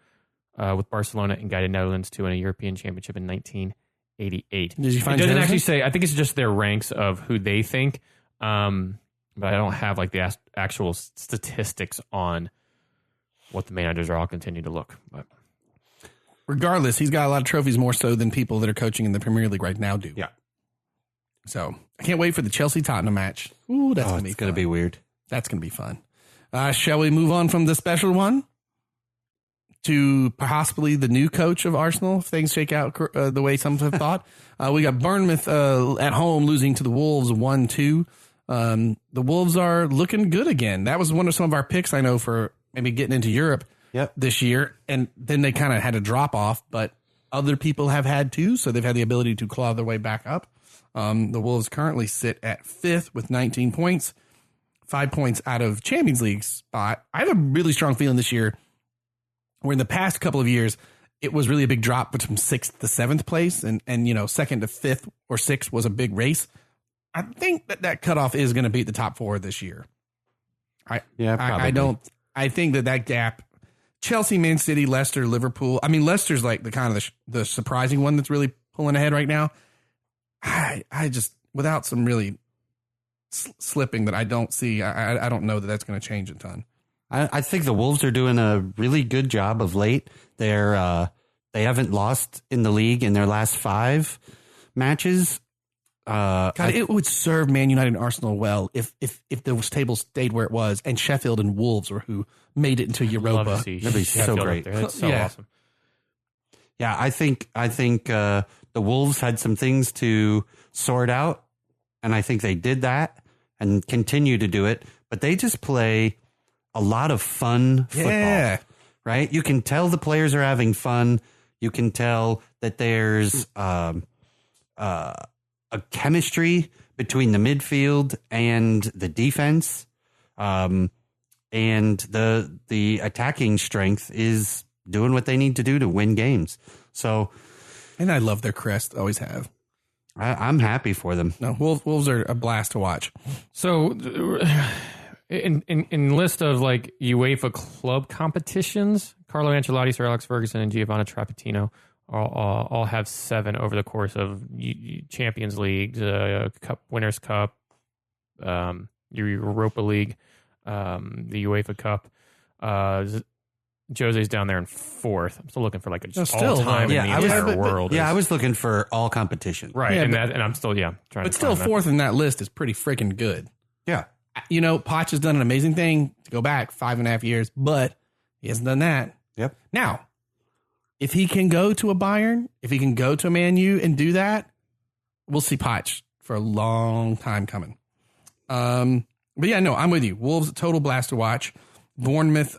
with Barcelona and guided Netherlands to win a European Championship in 1988. Did you find it doesn't Jose? actually say. I think it's just their ranks of who they think, but I don't have like the actual statistics on what the managers are all continue to look. But regardless, he's got a lot of trophies, more so than people that are coaching in the Premier League right now do. Yeah. So I can't wait for the Chelsea Tottenham match. Ooh, that's gonna be going to be weird. That's gonna be fun. Shall we move on from the special one to possibly the new coach of Arsenal if things shake out the way some have thought. We got Bournemouth at home losing to the Wolves 1-2. The Wolves are looking good again. That was one of some of our picks, I know, for maybe getting into Europe this year. And then they kind of had a drop off, but other people have had too. So they've had the ability to claw their way back up. The Wolves currently sit at 5th with 19 points, 5 points out of Champions League spot. I have a really strong feeling this year where in the past couple of years, it was really a big drop from 6th to 7th place. And 2nd to 5th or 6th was a big race. I think that cutoff is going to beat the top 4 this year. I think that gap, Chelsea, Man City, Leicester, Liverpool. I mean, Leicester's like the kind of the surprising one that's really pulling ahead right now. I just, without some really slipping that I don't see, I don't know that that's going to change a ton. I think the Wolves are doing a really good job of late. They haven't lost in the league in their last 5 matches. It would serve Man United and Arsenal well if the table stayed where it was and Sheffield and Wolves were who made it into Europa. That'd be so great. That's so awesome. Yeah, I think the Wolves had some things to sort out, and I think they did that and continue to do it. But they just play a lot of fun football, right? You can tell the players are having fun. You can tell that there's a chemistry between the midfield and the defense, and the attacking strength is doing what they need to do to win games. So, and I love their crest, always have. I'm happy for them. No, Wolves are a blast to watch. So, in list of like UEFA club competitions, Carlo Ancelotti, Sir Alex Ferguson, and Giovanni Trapattino all have 7 over the course of Champions League, Cup Winners' Cup, Europa League, the UEFA Cup. Jose's down there in 4th. I'm still looking for like a all-time in the entire world. I was looking for all competition. Right, yeah, and I'm still trying. But still, 4th in that list is pretty freaking good. Yeah, Poch has done an amazing thing to go back 5.5 years, but he hasn't done that. Yep. Now, if he can go to a Bayern, if he can go to a Man U and do that, we'll see Poch for a long time coming. But yeah, no, I'm with you. Wolves, total blast to watch. Bournemouth.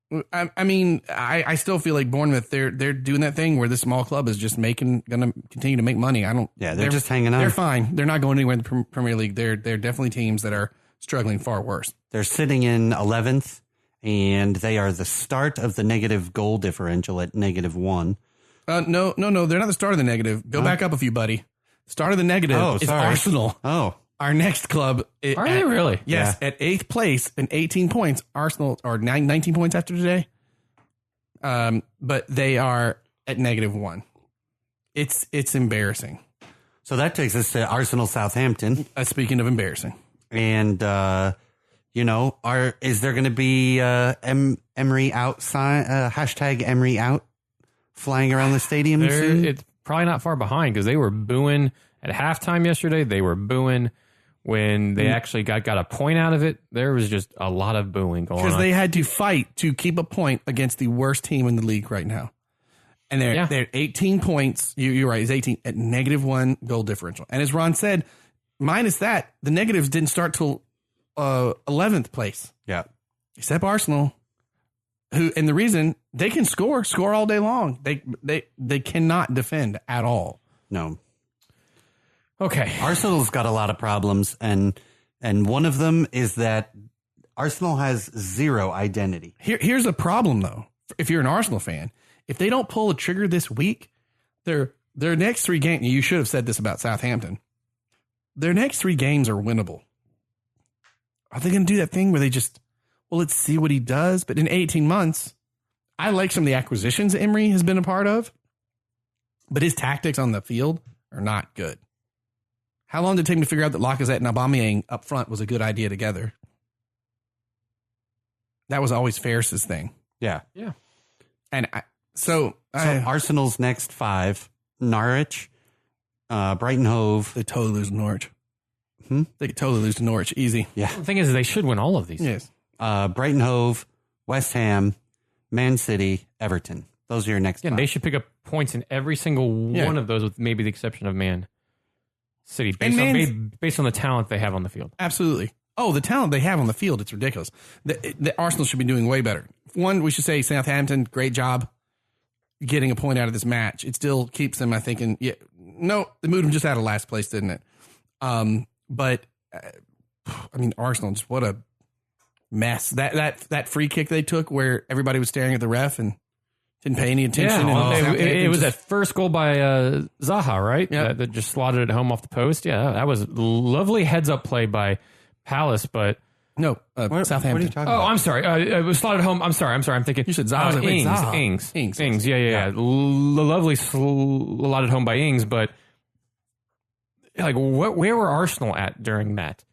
I still feel like Bournemouth, they're doing that thing where the small club is just going to continue to make money. They're just hanging on. They're fine. They're not going anywhere in the Premier League. They're definitely teams that are struggling far worse. They're sitting in 11th, and they are the start of the negative goal differential at -1. No, they're not the start of the negative. Go back up a few, buddy. Start of the negative is Arsenal. Oh. Our next club. Are they really? Yes, at 8th place and 18 points. Arsenal are 19 points after today. But they are at -1. It's embarrassing. So that takes us to Arsenal Southampton. Speaking of embarrassing. And, is there going to be Emery out sign, hashtag Emery out flying around the stadium soon? It's probably not far behind because they were booing at halftime yesterday. They were booing when they actually got a point out of it. There was just a lot of booing going on. Because they had to fight to keep a point against the worst team in the league right now. And they're at 18 points. You're right. It's 18 at -1 goal differential. And as Ron said, minus that, the negatives didn't start till 11th place. Yeah. Except Arsenal, and the reason they can score all day long. They cannot defend at all. No. Okay. Arsenal's got a lot of problems, and one of them is that Arsenal has zero identity. Here's a problem, though. If you're an Arsenal fan, if they don't pull a trigger this week, their next 3 games, you should have said this about Southampton, their next 3 games are winnable. Are they going to do that thing where they just, let's see what he does? But in 18 months, I like some of the acquisitions Emery has been a part of, but his tactics on the field are not good. How long did it take him to figure out that Lacazette and Aubameyang up front was a good idea together? That was always Ferris's thing. Yeah. Yeah. And so Arsenal's next 5, Norwich, Brighton Hove. They totally lose to Norwich. They could totally lose to Norwich. Easy. Yeah. The thing is, they should win all of these. Yes. Brighton Hove, West Ham, Man City, Everton. Those are your next. Yeah, five. they should pick up points in every single one of those, with maybe the exception of Man City, based on the talent they have on the field. Absolutely. Oh, the talent they have on the field, it's ridiculous. The Arsenal should be doing way better. One, we should say Southampton, great job getting a point out of this match. It still keeps them, I think, they moved them just out of last place, didn't it? But I mean, Arsenal, just what a mess. That free kick they took where everybody was staring at the ref and didn't pay any attention. Yeah, it was that first goal by Zaha, right? Yeah. That just slotted it home off the post. Yeah, that was lovely heads-up play by Palace, but... No, Southampton. What are you talking about? I'm sorry. It was slotted home. I'm sorry. I'm thinking... You said Zaha. Ings. Yeah. Lovely slotted home by Ings, but like, where were Arsenal at during that?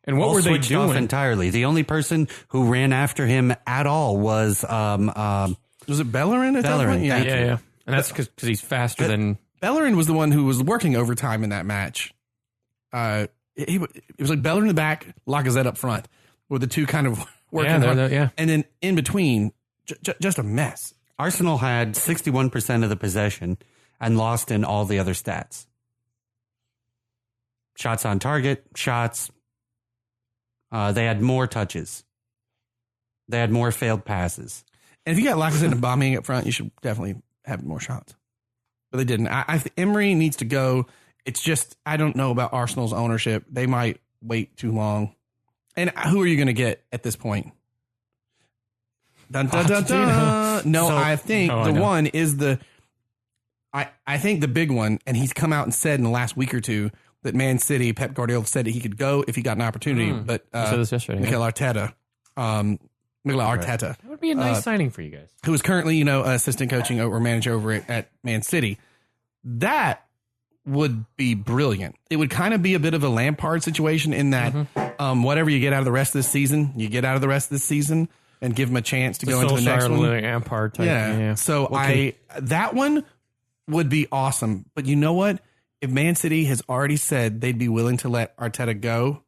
And what were they switched doing? off entirely. The only person who ran after him at all was Was it Bellerin at that point? Bellerin, Yeah. And that's because he's faster than... Bellerin was the one who was working overtime in that match. It was like Bellerin in the back, Lacazette up front, with the two kind of working hard. And then in between, just a mess. Arsenal had 61% of the possession and lost in all the other stats. Shots on target, shots. They had more touches. They had more failed passes. And if you got Lacazette and Aubameyang up front, you should definitely have more shots. But they didn't. I think Emery needs to go. It's just, I don't know about Arsenal's ownership. They might wait too long. And who are you going to get at this point? Dun, dun, dun, dun. No, I think one is I think the big one, and he's come out and said in the last week or two that Man City, Pep Guardiola said that he could go if he got an opportunity. But said this yesterday, Mikel Arteta. That would be a nice signing for you guys. Who is currently, assistant coaching or manager over at Man City. That would be brilliant. It would kind of be a bit of a Lampard situation in that whatever you get out of the rest of this season, you get out of the rest of this season and give him a chance to go into the next one. Lampard type. Yeah. So that one would be awesome. But you know what? If Man City has already said they'd be willing to let Arteta go,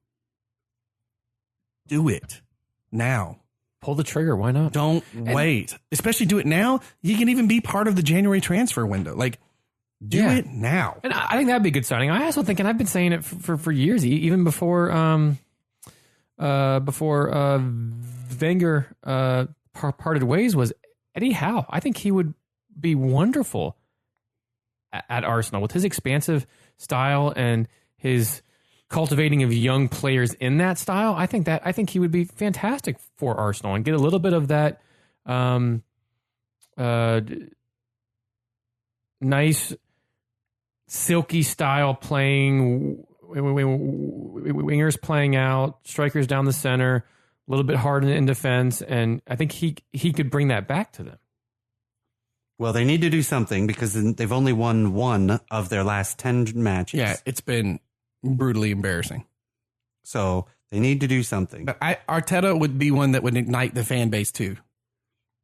do it now. Pull the trigger. Why not? Don't wait. Especially do it now. You can even be part of the January transfer window. Like, do it now. And I think that'd be a good signing. I also think, and I've been saying it for years, even before Wenger parted ways, was Eddie Howe. I think he would be wonderful at Arsenal with his expansive style and his cultivating of young players in that style. I think he would be fantastic for Arsenal and get a little bit of that nice silky style playing, wingers playing out, strikers down the center, a little bit hard in defense, and I think he could bring that back to them. Well, they need to do something because they've only won one of their last 10 matches. Yeah, it's been brutally embarrassing. So they need to do something. But Arteta would be one that would ignite the fan base too.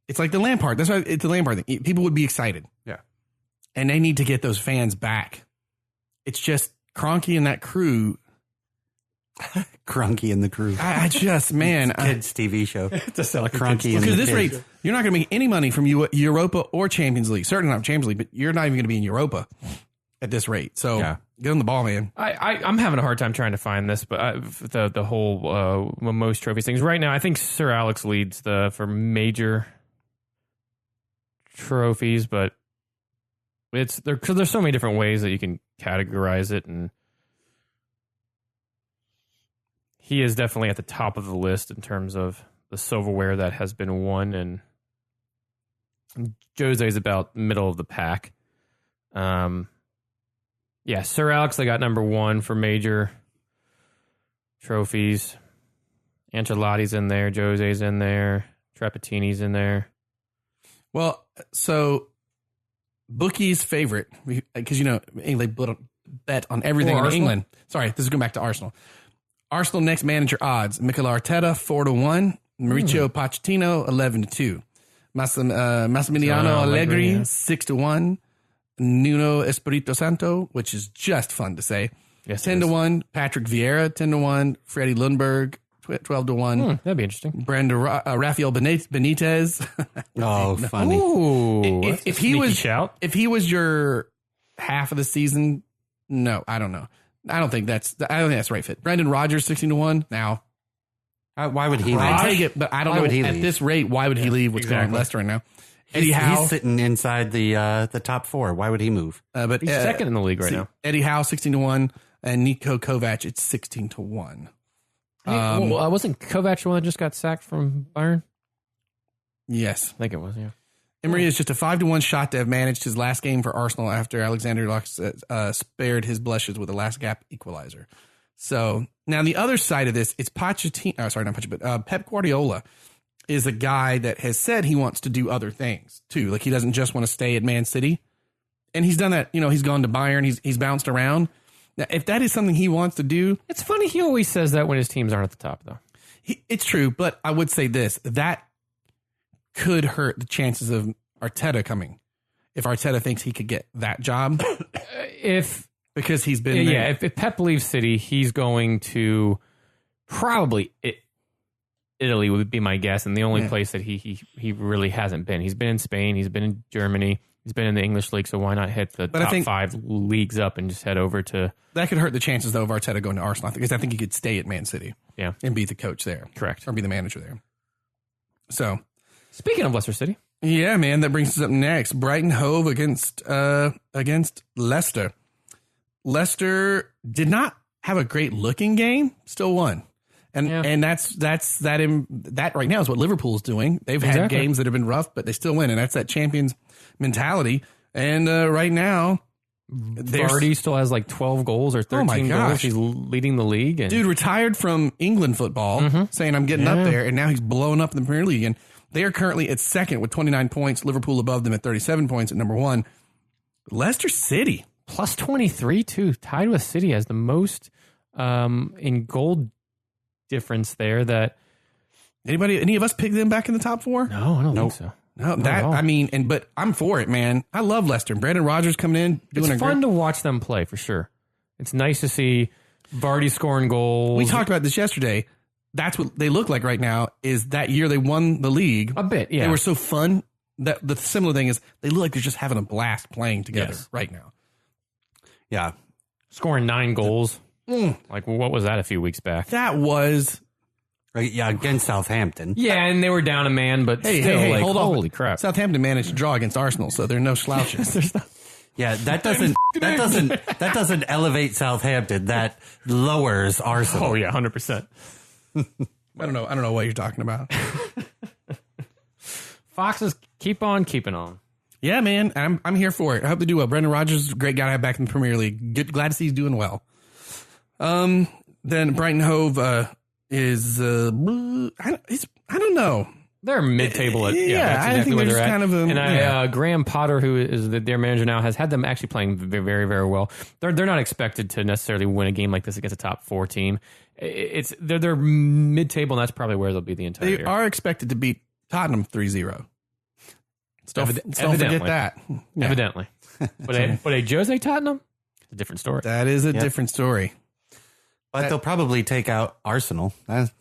It's like the Lampard. That's why it's the Lampard thing. People would be excited. Yeah. And they need to get those fans back. It's just Kroenke and that crew. Kroenke and the crew. I just, man. Kids TV show. Just like Kroenke and the Because this kids. rate, you're not going to make any money from Europa or Champions League. Certainly not Champions League, but you're not even going to be in Europa at this rate. So get on the ball, man. I'm having a hard time trying to find this, but the whole most trophies things right now. I think Sir Alex leads for major trophies, but because there's so many different ways that you can categorize it, and he is definitely at the top of the list in terms of the silverware that has been won, and Jose's about middle of the pack. Yeah, Sir Alex, they got number one for major trophies. Ancelotti's in there, Jose's in there, Trapattini's in there. Well, so bookies' favorite, because England bet on everything in England. Sorry, this is going back to Arsenal. Arsenal next manager odds: Mikel Arteta 4-1, Mauricio Pochettino 11-2, Massimiliano Allegri 6-1, Nuno Espirito Santo, which is just fun to say, 10-1, Patrick Vieira 10-1, Freddie Lundberg 12-1. That'd be interesting. Rafael Benitez. Oh, funny. Ooh, if he was your half of the season, no, I don't know. I don't think that's the right fit. Brendan Rodgers 16-1 now. Why would he leave? I take it, but I don't know at this rate. Why would he leave? What's going on in Leicester right now? Eddie Howe, he's sitting inside the top 4. Why would he move? But he's second in the league right now. Eddie Howe 16-1 and Niko Kovac it's 16-1. Wasn't Kovac the one that just got sacked from Bayern? Yes, I think it was. Yeah. Emery is just a 5-1 shot to have managed his last game for Arsenal after Alexander Lux spared his blushes with a last gap equalizer. So now the other side of this, it's Pochettino. Sorry, not Pochettino, but Pep Guardiola is a guy that has said he wants to do other things too. Like he doesn't just want to stay at Man City, and he's done that. He's gone to Bayern. He's bounced around. Now, if that is something he wants to do, it's funny. He always says that when his teams aren't at the top, though. It's true, but I would say this: that could hurt the chances of Arteta coming. If Arteta thinks he could get that job, because he's been there. If Pep leaves City, he's going to probably Italy would be my guess, and the only place that he really hasn't been. He's been in Spain, he's been in Germany, he's been in the English league. So why not hit the top 5 leagues up and just head over to? That could hurt the chances though of Arteta going to Arsenal, because I think he could stay at Man City, and be the coach there, correct, or be the manager there. So, speaking of Leicester City, yeah, man, that brings us up next. Brighton Hove against Leicester. Leicester did not have a great looking game, still won. And that's right now is what Liverpool's doing. They've had games that have been rough, but they still win, and that's that champions mentality. And right now, Vardy still has like 12 goals or 13 goals. He's leading the league. And dude retired from England football, saying I'm getting up there, and now he's blowing up in the Premier League. And they are currently at second with 29 points. Liverpool above them at 37 points at number 1. Leicester City plus 23 too, tied with City as the most in goal difference there. That any of us pick them back in the top 4? No, I don't think so. No, but I'm for it, man. I love Leicester. Brandon Rodgers coming in, doing it's fun to watch them play for sure. It's nice to see Vardy scoring goals. We talked about this yesterday. That's what they look like right now. Is that year they won the league a bit? Yeah, they were so fun. That the similar thing is they look like they're just having a blast playing together right now. Yeah, scoring 9 goals. Like, what was that a few weeks back? That was against Southampton. Yeah, and they were down a man, but still, hold on. Holy crap! Southampton managed to draw against Arsenal, so they're no slouches. Yeah, that doesn't elevate Southampton. That lowers Arsenal. Oh yeah, 100%. I don't know what you're talking about. Foxes keep on keeping on. Yeah, man, I'm here for it. I hope they do well. Brendan Rodgers is a great guy to have back in the Premier League. Glad to see he's doing well. Then Brighton Hove is I don't know. They're mid-table. That's exactly I think where they're at. kind of Graham Potter, who is their manager now, has had them actually playing very, very well. They're not expected to necessarily win a game like this against a top 4 team. They're mid-table, and that's probably where they'll be the entire year. They are expected to beat Tottenham 3-0. Don't forget that. Yeah. Evidently. But a Jose Tottenham, a different story. That is a different story. But they'll probably take out Arsenal. And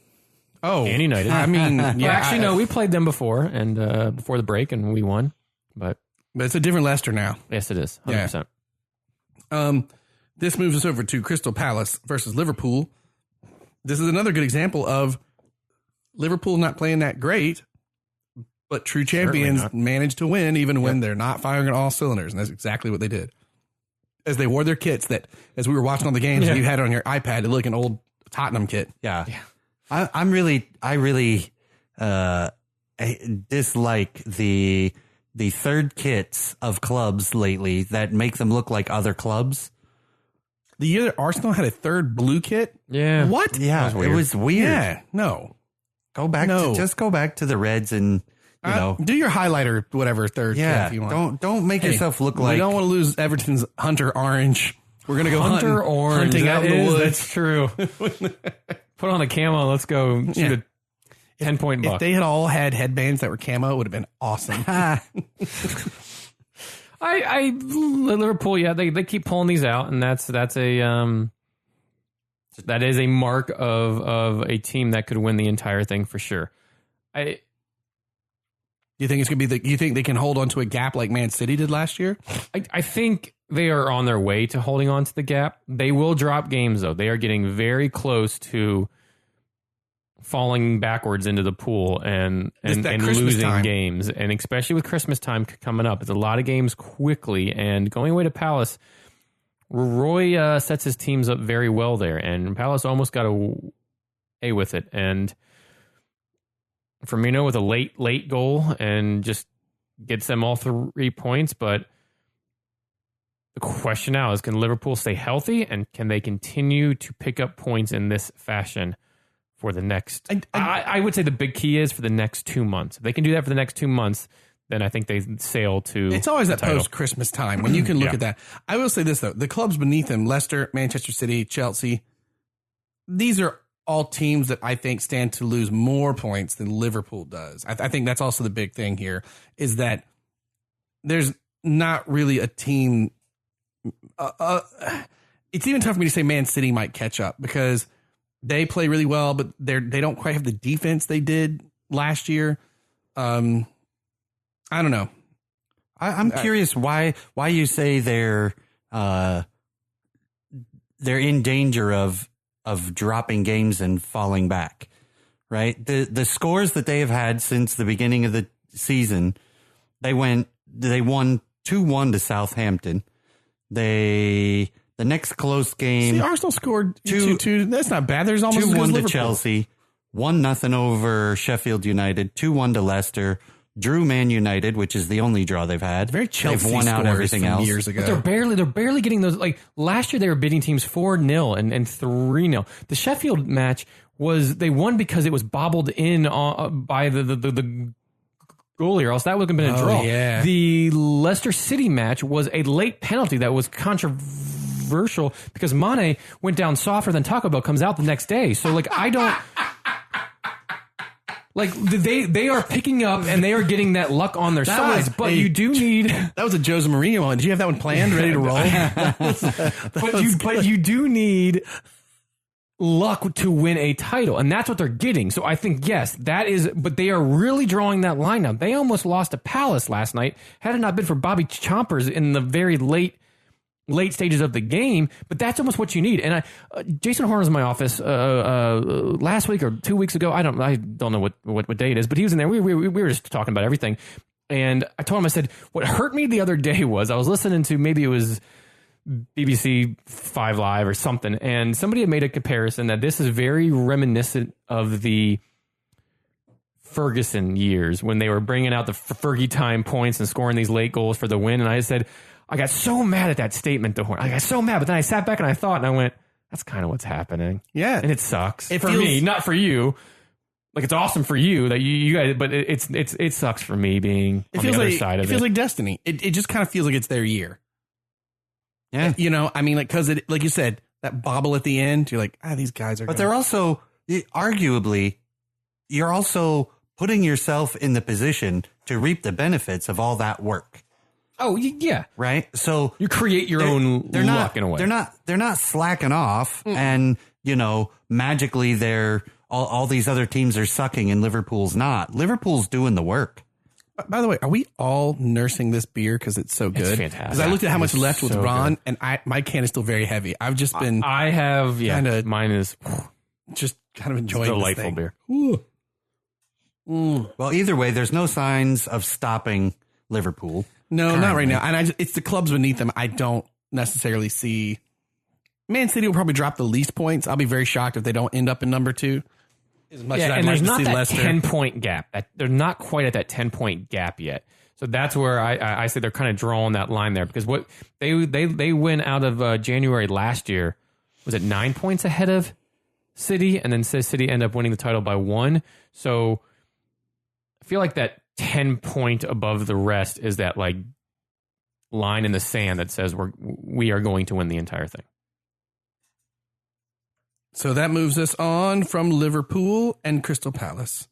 United. I mean, actually, no, we played them before, and before the break, and we won. But it's a different Leicester now. Yes, it is. 100%. Yeah. This moves us over to Crystal Palace versus Liverpool. This is another good example of Liverpool not playing that great, but true champions manage to win even when they're not firing on all cylinders. And that's exactly what they did. As they wore their kits that, as we were watching all the games, you had it on your iPad, it looked like an old Tottenham kit. Yeah. I really dislike the third kits of clubs lately that make them look like other clubs. The year that Arsenal had a third blue kit? Yeah. What? Yeah, it was weird. Yeah, no. Go back to the Reds and do your highlighter, whatever third kit if you want. Don't make yourself look like. We don't want to lose Everton's Hunter Orange. We're going to go hunting out in the woods. That's true. Put on a camo. Let's go shoot a 10-point buck. If they had all had headbands that were camo, it would have been awesome. Liverpool, they keep pulling these out, and that's a That is a mark of a team that could win the entire thing for sure. Do you think it's going to be you think they can hold on to a gap like Man City did last year? I think they are on their way to holding on to the gap. They will drop games, though. They are getting very close to falling backwards into the pool and losing time. games. And especially with Christmas time coming up, it's a lot of games quickly. And going away to Palace, Roy sets his teams up very well there. And Palace almost got away with it. And Firmino with a late goal and just gets them all 3 points. But the question now is, can Liverpool stay healthy and can they continue to pick up points in this fashion for the next? I would say the big key is for the next 2 months. If they can do that for the next 2 months, then I think they sail to. It's always that title. post-Christmas time when you can look at that. I will say this, though. The clubs beneath them, Leicester, Manchester City, Chelsea, these are all teams that I think stand to lose more points than Liverpool does. I think that's also the big thing here, is that there's not really a team. It's even tough for me to say Man City might catch up because they play really well, but they don't quite have the defense they did last year. I don't know. I'm curious why you say they're in danger of dropping games and falling back, right? The scores that they have had since the beginning of the season, they won 2-1 to Southampton. The next close game, Arsenal scored 2-2. That's not bad. There's almost 2-1 to Chelsea, 1-0 over Sheffield United, 2-1 to Leicester. Drew Man United, which is the only draw they've had. Very Chelsea they've won out everything else years ago. But they're barely getting those. Like last year, they were beating teams 4-0 and 3-0. The Sheffield match they won because it was bobbled in by the goalie, or else that would have been a draw. Yeah. The Leicester City match was a late penalty that was controversial because Mane went down softer than Taco Bell comes out the next day. So like I don't. Like they are picking up and they are getting that luck on their side, but you do need. That was a José Mourinho one. Did you have that one planned, ready to roll? but you do need luck to win a title, and that's what they're getting. So I think yes, that is. But they are really drawing that line now. They almost lost to Palace last night. Had it not been for Bobby Chompers in the very late stages of the game, but that's almost what you need. And Jason Horn was in my office last week or 2 weeks ago. I don't know what day it is, but he was in there. We were just talking about everything, and I told him, I said, what hurt me the other day was I was listening to, maybe it was BBC 5 Live or something, and somebody had made a comparison that this is very reminiscent of the Ferguson years when they were bringing out the Fergie time points and scoring these late goals for the win. And I said, I got so mad at that statement, Horn. I got so mad, but then I sat back and I thought, and I went, that's kind of what's happening. Yeah. And it sucks. For me, not for you. Like, it's awesome for you that you guys, but it sucks for me being on the other side of it. It feels like destiny. It just kind of feels like it's their year. Yeah. You know, I mean, like, because like you said, that bobble at the end, you're like, these guys are. But they're also, arguably, you're also putting yourself in the position to reap the benefits of all that work. Oh yeah, right. So you create your own luck in a way. They're not slacking off, and magically all these other teams are sucking, and Liverpool's not. Liverpool's doing the work. By the way, are we all nursing this beer because it's so good? It's fantastic. Because I looked at how much left was so Ron, and my can is still very heavy. I've just been. I have mine is just kind of enjoying delightful this thing. beer. Well, either way, there's no signs of stopping Liverpool. No, currently. not right now. And it's the clubs beneath them. I don't necessarily see. Man City will probably drop the least points. I'll be very shocked if they don't end up in number 2. As much as I'd like to see Leicester. 10-point gap. They're not quite at that 10-point gap yet. So that's where I say they're kind of drawing that line there, because what they went out of January last year, was it 9 points ahead of City, and then City ended up winning the title by 1. So I feel like that 10 point above the rest is that like line in the sand that says we are going to win the entire thing. So that moves us on from Liverpool and Crystal Palace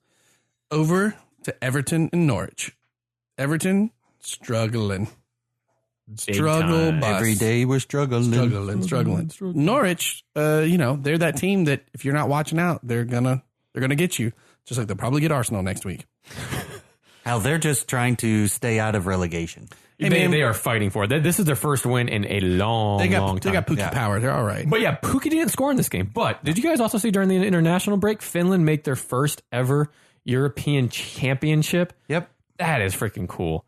over to Everton and Norwich. Everton struggling. Struggle time. bus. Every day we're struggling. Struggling. Norwich, they're that team that if you're not watching out, they're gonna get you. Just like they'll probably get Arsenal next week. Hell, they're just trying to stay out of relegation. They are fighting for it. This is their first win in a long time. They got Pookie Power. They're all right. But yeah, Pookie didn't score in this game. But did you guys also see during the international break, Finland make their first ever European championship? Yep. That is freaking cool.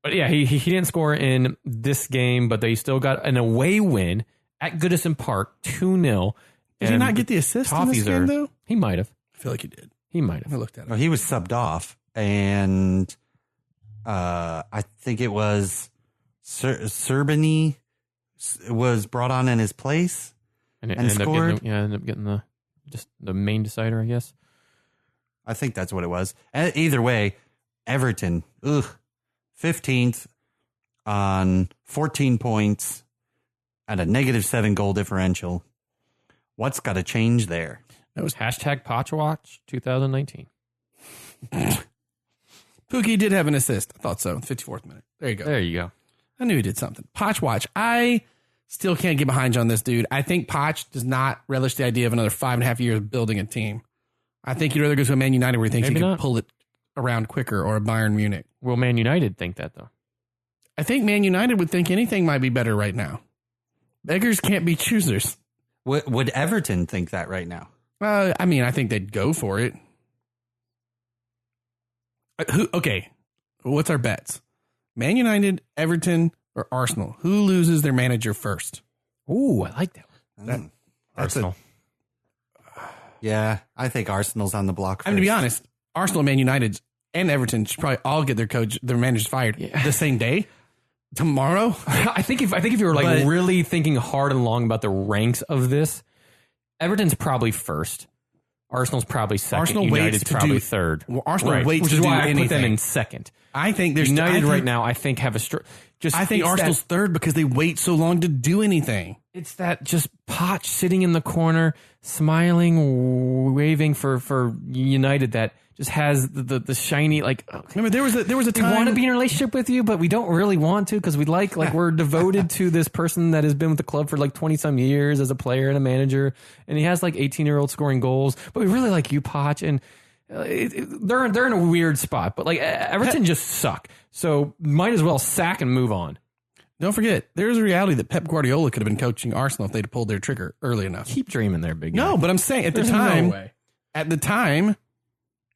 But yeah, he didn't score in this game, but they still got an away win at Goodison Park, 2-0. Did he not get the assist in this game, though? He might have. I feel like he did. He might have. I looked at it. Well, he was subbed off, and I think it was Serbany was brought on in his place and scored. Ended up getting the main decider, I guess. I think that's what it was. Either way, Everton, 15th on 14 points at a -7 goal differential. What's got to change there? That was #PotchWatch 2019. Pookie did have an assist. I thought so. 54th minute. There you go. There you go. I knew he did something. Potchwatch. I still can't get behind you on this dude. I think Potch does not relish the idea of another 5.5 years building a team. I think he'd rather go to a Man United where he thinks he can pull it around quicker, or a Bayern Munich. Will Man United think that, though? I think Man United would think anything might be better right now. Beggars can't be choosers. Would Everton think that right now? I think they'd go for it. Okay, what's our bets? Man United, Everton, or Arsenal? Who loses their manager first? Ooh, I like that one. Arsenal. Yeah, I think Arsenal's on the block first. I mean, to be honest, Arsenal, Man United, and Everton should probably all get their managers fired the same day. Tomorrow? I think if you were really thinking hard and long about the ranks of this, Everton's probably first. Arsenal's probably second. Arsenal United's probably third. Well, Arsenal waits which to is do why I anything. put them in second. I think there's United right now. I think have a I think Arsenal's third because they wait so long to do anything. It's that just Poch sitting in the corner, smiling, waving for United that just has the shiny Remember there was a time we want to be in a relationship with you, but we don't really want to because we we're devoted to this person that has been with the club for 20 some years as a player and a manager, and he has 18-year-old scoring goals, but we really like you, Poch, and they're in a weird spot. But Everton just suck, so might as well sack and move on. Don't forget, there's a reality that Pep Guardiola could have been coaching Arsenal if they'd pulled their trigger early enough. Keep dreaming there, big guy. No, but I'm saying at the time,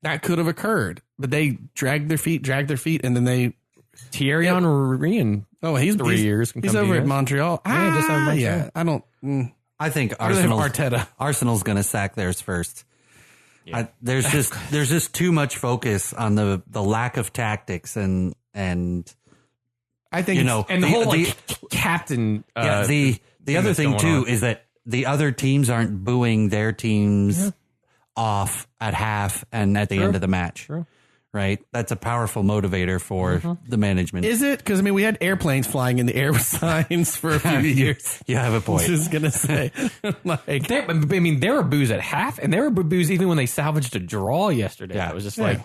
that could have occurred. But they dragged their feet, and then they... Thierry Henry. Oh, he's 3 years. He's over at Montreal. Just out of Montreal. Yeah, I don't... I think Arteta. Arsenal's going to sack theirs first. Yeah. There's just too much focus on the lack of tactics and I think and the whole captain. The other thing too is that the other teams aren't booing their teams off at half and at the end of the match. True. Right? That's a powerful motivator for the management. Is it? Because, we had airplanes flying in the air with signs for a few years. You have a point. I was just going to say. There were boos at half, and there were boos even when they salvaged a draw yesterday. Yeah. It was just ugh.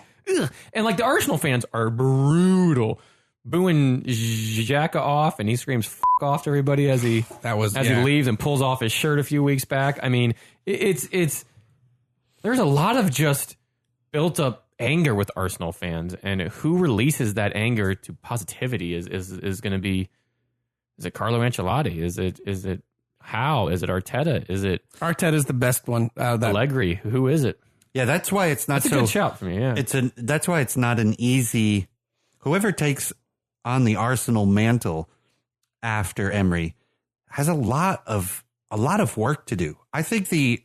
And the Arsenal fans are brutal. Booing Xhaka off, and he screams "f*** off" to everybody as he leaves and pulls off his shirt a few weeks back. I mean, it's there's a lot of just built up anger with Arsenal fans, and who releases that anger to positivity is going to be. Is it Carlo Ancelotti? Is it Howe? Is it Arteta? Is it Arteta's the best one? Allegri? Who is it? Yeah, that's why it's not a good shout for me. Yeah, that's why it's not an easy. Whoever takes on the Arsenal mantle after Emery has a lot of work to do. I think the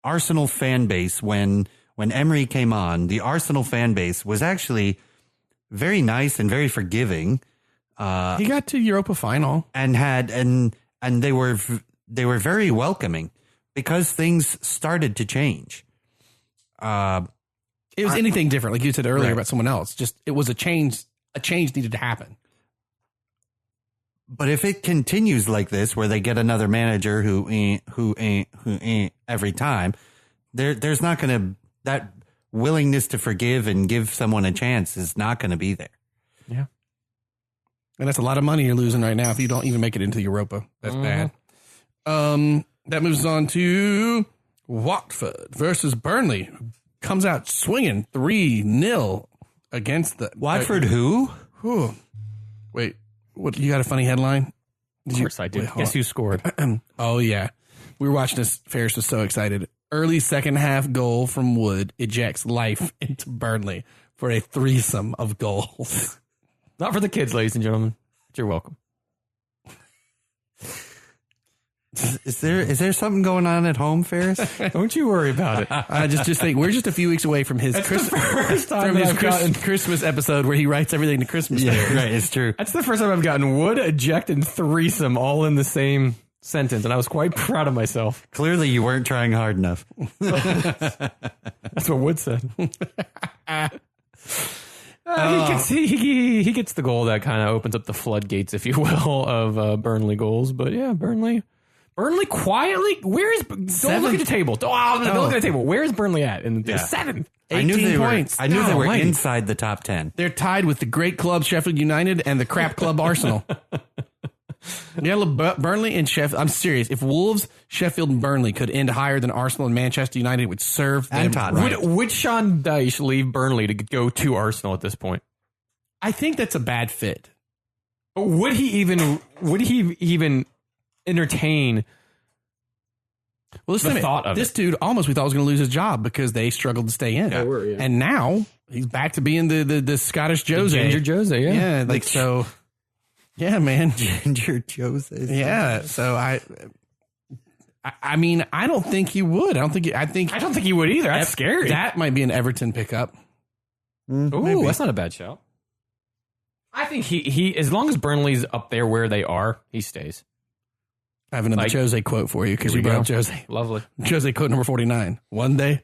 Arsenal fan base when Emery came on, the Arsenal fan base was actually very nice and very forgiving. He got to Europa final and they were very welcoming because things started to change. It was anything different, like you said earlier about someone else. Just it was a change. A change needed to happen. But if it continues like this, where they get another manager who ain't every time, there's not going to that willingness to forgive and give someone a chance is not going to be there. Yeah. And that's a lot of money you're losing right now if you don't even make it into Europa. That's bad. That moves on to Watford versus Burnley. Comes out swinging 3-0 against the... Watford who? Wait, what? You got a funny headline? Of course I do. Guess who scored? Oh, yeah. We were watching this. Ferris was so excited. Early second half goal from Wood ejects life into Burnley for a threesome of goals. Not for the kids, ladies and gentlemen. But you're welcome. Is there something going on at home, Ferris? Don't you worry about it. I just think we're just a few weeks away from his Christmas episode where he writes everything to Christmas. Yeah, right. It's true. That's the first time I've gotten Wood, eject, and threesome all in the same sentence, and I was quite proud of myself. Clearly, you weren't trying hard enough. That's what Wood said. He gets the goal that kind of opens up the floodgates, if you will, of Burnley goals. But yeah, Burnley quietly. Where is? Don't look at the table. Don't look at the table. Where is Burnley at? In the seventh. 18 points. I knew they were inside the top 10. They're tied with the great club Sheffield United and the crap club Arsenal. Yeah, look, Burnley and Sheffield. I'm serious. If Wolves, Sheffield, and Burnley could end higher than Arsenal and Manchester United, it would serve them right. Would Sean Dyche leave Burnley to go to Arsenal at this point? I think that's a bad fit. Would he even entertain? Well, the thought of this dude almost we thought was going to lose his job because they struggled to stay in. And now he's back to being the Scottish Jose. Ginger Jose, yeah. Yeah, like so. Yeah, man. Ginger Jose. Yeah, so I mean, I don't think he would. I don't think he would either. That's scary. That might be an Everton pickup. Ooh, that's not a bad shout. I think he as long as Burnley's up there where they are, he stays. I have another Jose quote for you because you brought up Jose. Lovely. Jose quote number 49. One day,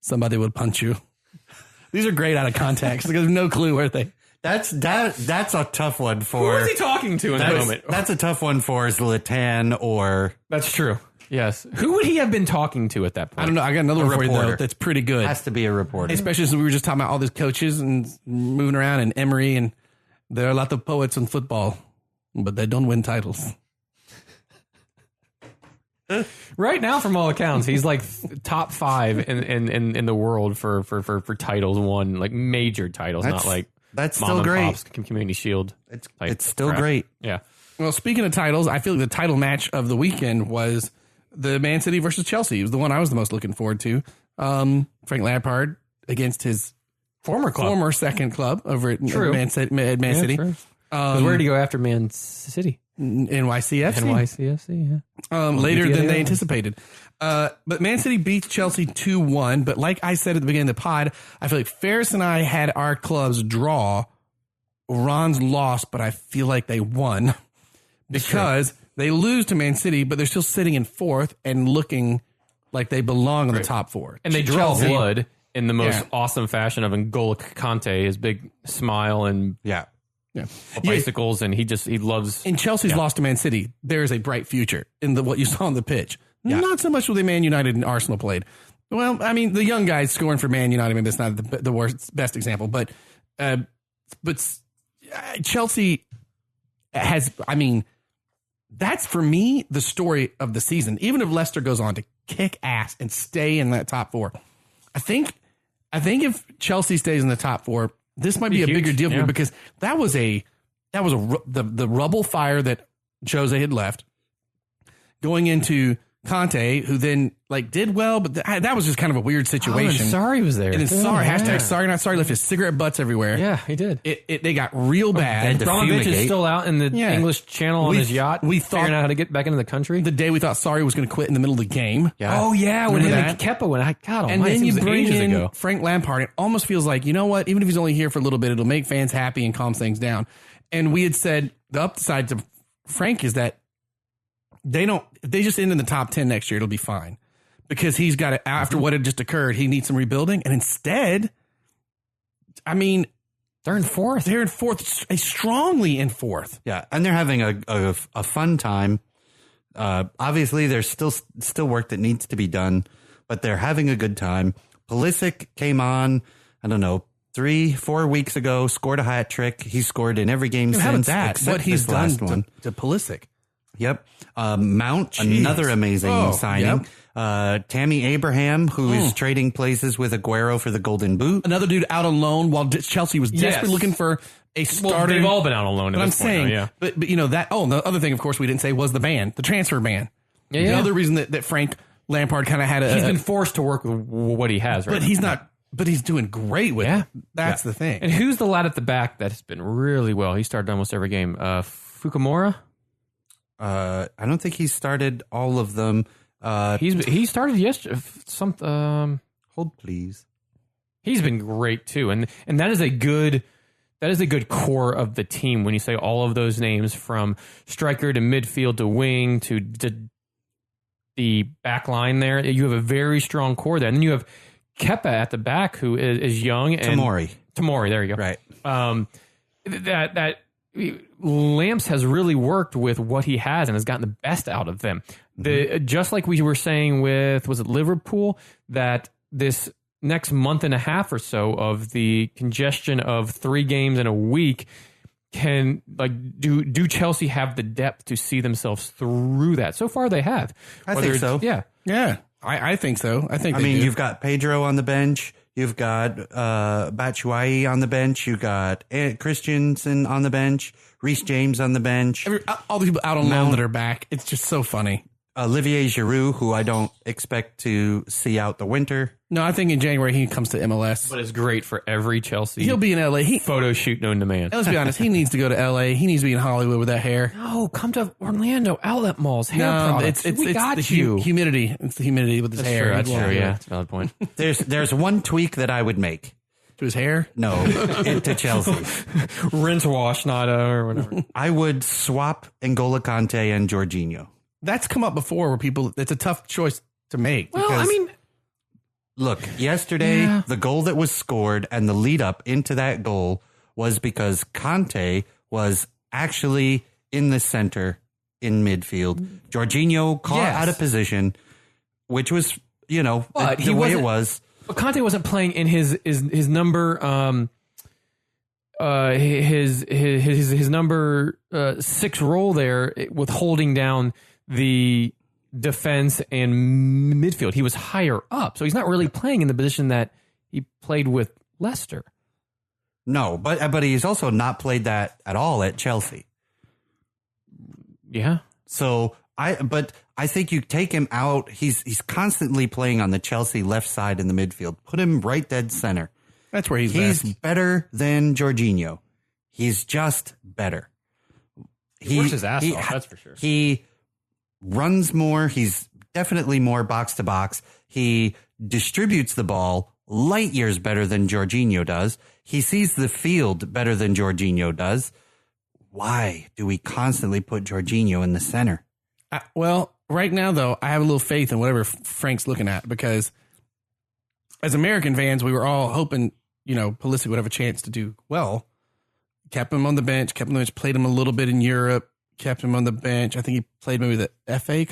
somebody would punch you. These are great out of context because no clue where they. That's a tough one for. Who is he talking to in that moment? That's a tough one for Zlatan or. That's true. Yes. Who would he have been talking to at that point? I don't know. I got another one for you though that's pretty good. Has to be a reporter. Especially since we were just talking about all these coaches and moving around and Emery and there are a lot of poets in football, but they don't win titles. Right now, from all accounts, he's like top 5 in the world for titles won, like major titles, not like that's Mom still and great. Pop's Community Shield. It's still great. Yeah. Well, speaking of titles, I feel like the title match of the weekend was the Man City versus Chelsea. It was the one I was the most looking forward to. Frank Lampard against his former second club over at Man City. True. Where did he go after Man City? NYCFC, yeah. Later than they anticipated. But Man City beats Chelsea 2-1. But like I said at the beginning of the pod, I feel like Ferris and I had our clubs draw. Ron's lost, but I feel like they won because they lose to Man City, but they're still sitting in 4th and looking like they belong in the top 4. And they draw blood in the most awesome fashion of N'Golo Kante, his big smile and bicycles, and he loves. And Chelsea's lost to Man City. There is a bright future in what you saw on the pitch. Yeah. Not so much with the Man United and Arsenal played. Well, I mean, the young guys scoring for Man United, maybe that's not the best example, but Chelsea has. I mean, that's for me the story of the season. Even if Leicester goes on to kick ass and stay in that top 4, I think if Chelsea stays in the top 4. This might be a bigger deal for you because that was the rubble fire that Jose had left going into Conte, who then did well, but that was just kind of a weird situation. Sorry was there. And then sorry not sorry left his cigarette butts everywhere. Yeah, he did. They got real bad. Abramovich is still out in the English Channel on his yacht. We figuring out how to get back into the country. The day we thought Sarri was going to quit in the middle of the game. Yeah. Oh yeah, when Kepa went. God, and then you bring in Frank Lampard. It almost feels like, you know what? Even if he's only here for a little bit, it'll make fans happy and calm things down. And we had said the upside to Frank is that if they just end in the top 10 next year, it'll be fine because he's got to, after what had just occurred, he needs some rebuilding. And instead, I mean, they're in 4th. They're in 4th, strongly in 4th. Yeah. And they're having a fun time. Obviously there's still work that needs to be done, but they're having a good time. Pulisic came on, I don't know, 3-4 weeks ago, scored a hat trick. He scored in every game How about since. that? Except What he's this last done one. to Pulisic. Yep. Mount, Jeez. another amazing signing. Yep. Tammy Abraham, who is trading places with Aguero for the Golden Boot. Another dude out on loan while Chelsea was desperately looking for a starter. Well, they've all been out on loan. But at I'm this point saying, now, yeah. but you know that. Oh, and the other thing, of course, we didn't say was the ban, the transfer ban. Yeah, The other reason that Frank Lampard kind of had he's been forced to work with what he has, right? but he's not. But he's doing great with it. That's the thing. And who's the lad at the back that's been really well? He started almost every game. Fukumura? I don't think he started all of them. He started yesterday. Hold, please. He's been great too, and that is a good core of the team. When you say all of those names, from striker to midfield to wing to the back line, there you have a very strong core there, and then you have Kepa at the back, who is young. And Tomori, there you go. Right. That Lamps has really worked with what he has and has gotten the best out of them. Just like we were saying with, was it Liverpool, that this next month and a half or so of the congestion of 3 games in a week can, like, do Chelsea have the depth to see themselves through that? So far they have. I think so. Yeah. Yeah, I think so. I mean, do. you've got Pedro on the bench. You've got Batshuayi on the bench. You got Christensen on the bench. Reece James on the bench. All the people out on loan that are back. It's just so funny. Olivier Giroud, who I don't expect to see out the winter. No, I think in January he comes to MLS. But it's great for every Chelsea. He'll be in LA. Photo shoot known to man. Let's be honest. He needs to go to LA. He needs to be in Hollywood with that hair. No, come to Orlando Outlet Malls. Hair No, products. it's we got the you. humidity. It's the humidity with his hair. That's true. Yeah, that's a valid point. There's one tweak that I would make. To his hair? No, to Chelsea. Rinse wash, not or whatever. I would swap N'Golo Kante and Jorginho. That's come up before where people, it's a tough choice to make. Well, I mean, look, yesterday, the goal that was scored and the lead up into that goal was because Kante was actually in the center in midfield. Jorginho caught out of position, which was, the way it was. But Conte wasn't playing in his number his number 6 role there with holding down the defense and midfield. He was higher up, so he's not really playing in the position that he played with Leicester. No, but he's also not played that at all at Chelsea. Yeah. So I think you take him out. He's constantly playing on the Chelsea left side in the midfield. Put him right dead center. That's where he's best. Better than Jorginho. He's just better. He works his ass off, that's for sure. He runs more. He's definitely more box to box. He distributes the ball light years better than Jorginho does. He sees the field better than Jorginho does. Why do we constantly put Jorginho in the center? Well, right now, though, I have a little faith in whatever Frank's looking at, because as American fans, we were all hoping, Pulisic would have a chance to do well. Kept him on the bench, played him a little bit in Europe, kept him on the bench. I think he played maybe the FA.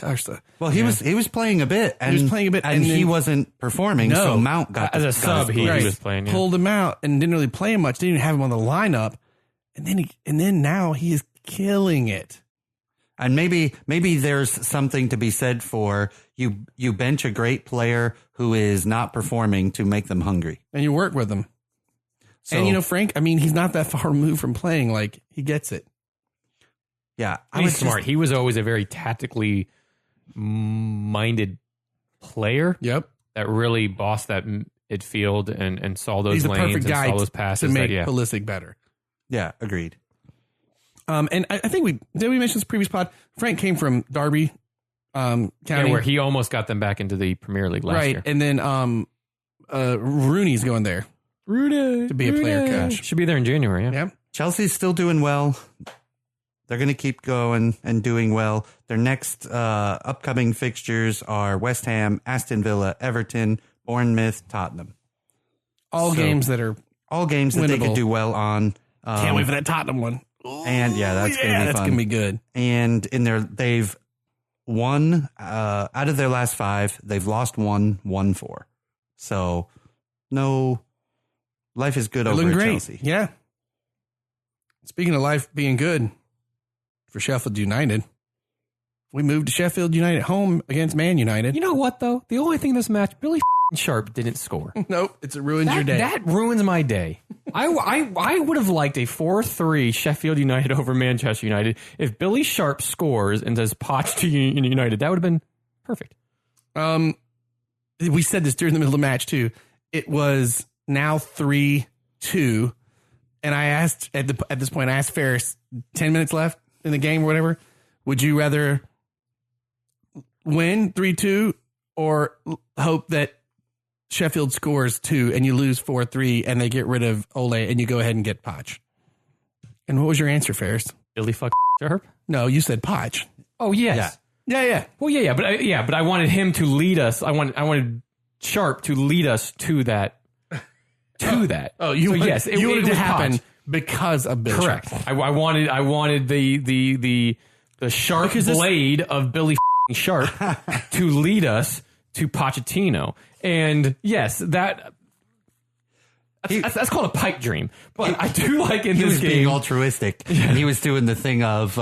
Well, he was playing a bit. And, he was playing a bit. And he wasn't performing, so Mount got as a sub. He was playing. Yeah. Pulled him out and didn't really play him much. Didn't even have him on the lineup. And then now he is killing it. And maybe there's something to be said for you bench a great player who is not performing to make them hungry. And you work with him. So, and Frank, he's not that far removed from playing. Like, he gets it. Yeah. He's smart. He was always a very tactically minded player. Yep. That really bossed that midfield and saw those he's lanes the perfect guy and saw those passes. To make Pulisic better. Yeah, agreed. And I think we mention this previous pod. Frank came from Derby County, where he almost got them back into the Premier League last year. And then Rooney's going there. Rooney to be a player coach. Should be there in January. Yeah. Chelsea's still doing well. They're going to keep going and doing well. Their next upcoming fixtures are West Ham, Aston Villa, Everton, Bournemouth, Tottenham. All games that winnable. They could do well on. Can't wait for that Tottenham one. And that's going to be fun. That's going to be good. And they've won out of their last 5. They've lost 1, won 4. So no Life is good They're over looking at great. Chelsea. Yeah. Speaking of life being good for Sheffield United, we moved to Sheffield United home against Man United. You know what, though? The only thing in this match, Billy Sharp didn't score. Nope, it's ruins your day. That ruins my day. I would have liked a 4-3 Sheffield United over Manchester United if Billy Sharp scores and does Poch to United. That would have been perfect. We said this during the middle of the match too. It was now 3-2, and I asked at this point, I asked Ferris, 10 minutes left in the game or whatever, would you rather win 3-2 or hope that Sheffield scores 2 and you lose 4-3 and they get rid of Ole and you go ahead and get Poch? And what was your answer, Ferris? Billy Sharp? No, you said Poch. Oh, yes. Yeah. Well, but I wanted him to lead us. I wanted Sharp to lead us to that. Oh, you wanted it to happen Poch. Because of Billy Correct. Sharp. I wanted the sharp blade of Billy Sharp to lead us to Pochettino. And yes, that's called a pipe dream. But I do like in He this was game being altruistic. And he was doing the thing of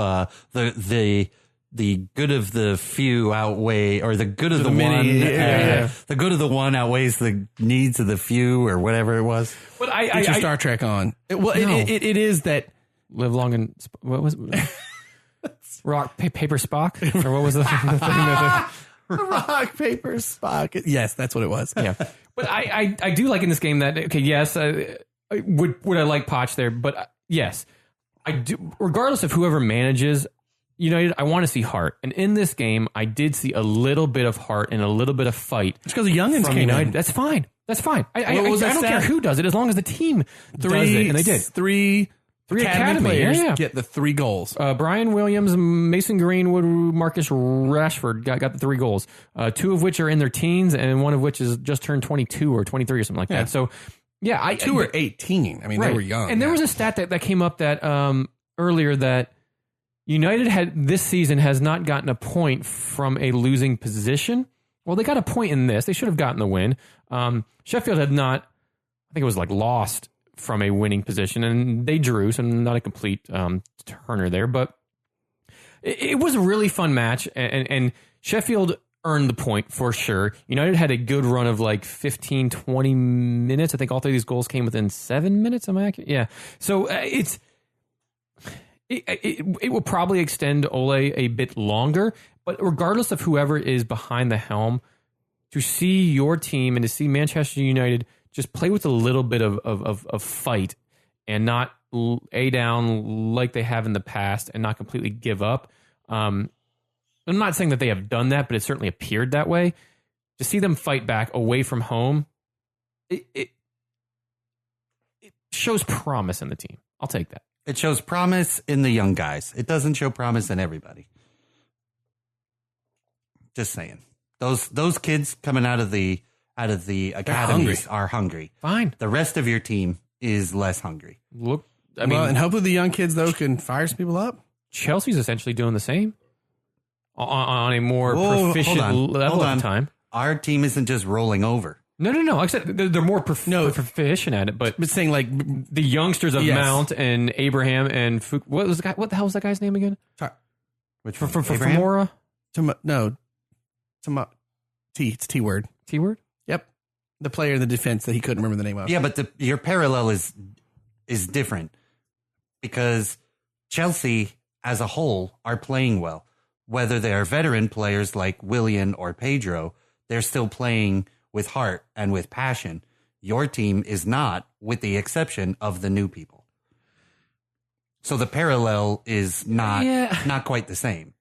the good of the few outweigh, or the good of the one. The good of the one outweighs the needs of the few, or whatever it was. But Get your Star Trek on. It is that live long and what was it? Rock paper Spock, or what was the thing that rock paper Spock. Yes, that's what it was. yeah. But I do like in this game that yes, would I like Poch there? But yes, I do. Regardless of whoever manages United, I want to see heart. And in this game, I did see a little bit of heart and a little bit of fight. It's because the youngins from came United. in. That's fine. I don't stat? care who does it, as long as the team does it, and they did. Three academy players get the 3 goals. Brian Williams, Mason Greenwood, Marcus Rashford got the 3 goals. 2 of which are in their teens, and 1 of which is just turned 22 or 23 or something like that. So, yeah, 2 were 18. I mean, they were young. And there was a stat that came up that earlier that United this season has not gotten a point from a losing position. Well, they got a point in this. They should have gotten the win. Sheffield had not, I think it was lost from a winning position, and they drew, so not a complete turner there. But it was a really fun match, and Sheffield earned the point for sure. United had a good run of 15, 20 minutes. I think all 3 of these goals came within 7 minutes. Am I accurate? Yeah. So it will probably extend Ole a bit longer, but regardless of whoever is behind the helm, to see your team and to see Manchester United just play with a little bit of fight and not A down like they have in the past and not completely give up. I'm not saying that they have done that, but it certainly appeared that way. To see them fight back away from home, it shows promise in the team. I'll take that. It shows promise in the young guys. It doesn't show promise in everybody. Just saying. Those kids coming out of the academies are hungry. Fine. The rest of your team is less hungry. Look, and hopefully the young kids though can fire some people up. Chelsea's essentially doing the same on a more proficient level of time. Our team isn't just rolling over. No. Like I said, they're more proficient at it. But saying the youngsters of Mount and Abraham and what the hell was that guy's name again? Which one? From Femora? It's T word. T word? Yep. The player in the defense that he couldn't remember the name of. Yeah, but your parallel is different because Chelsea as a whole are playing well. Whether they are veteran players like Willian or Pedro, they're still playing with heart and with passion. Your team is not, with the exception of the new people. So the parallel is not quite the same.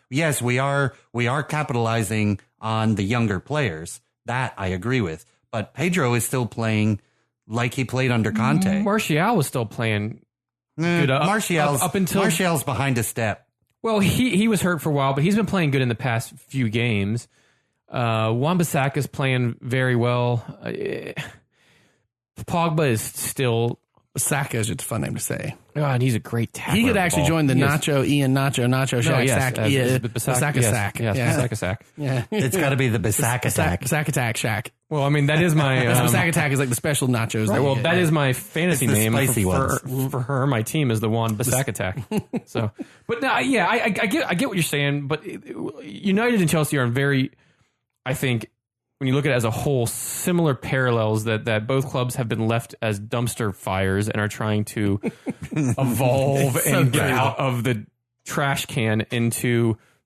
Yes, we are capitalizing on the younger players. That I agree with. But Pedro is still playing like he played under Conte. Martial was still playing good up until Martial's behind a step. Well, he was hurt for a while, but he's been playing good in the past few games. Wan-Bissaka's playing very well. Pogba is still Saka is just a fun name to say. Oh, and he's a great tackler. He could actually join the Ian Nacho Shack Sack. Basaka Sack. Yes, Basaka Sack. Yeah. It's got to be the Basaka Attack. Sack Attack Shack. Well, I mean, that is my... Sack Attack is like the special nachos. Right, well, that is my fantasy name for her. My team is the one, Basaka Attack. So, but no, yeah, I get what you're saying, but United and Chelsea are very, I think, when you look at it as a whole, similar parallels that both clubs have been left as dumpster fires and are trying to evolve and get out of the trash can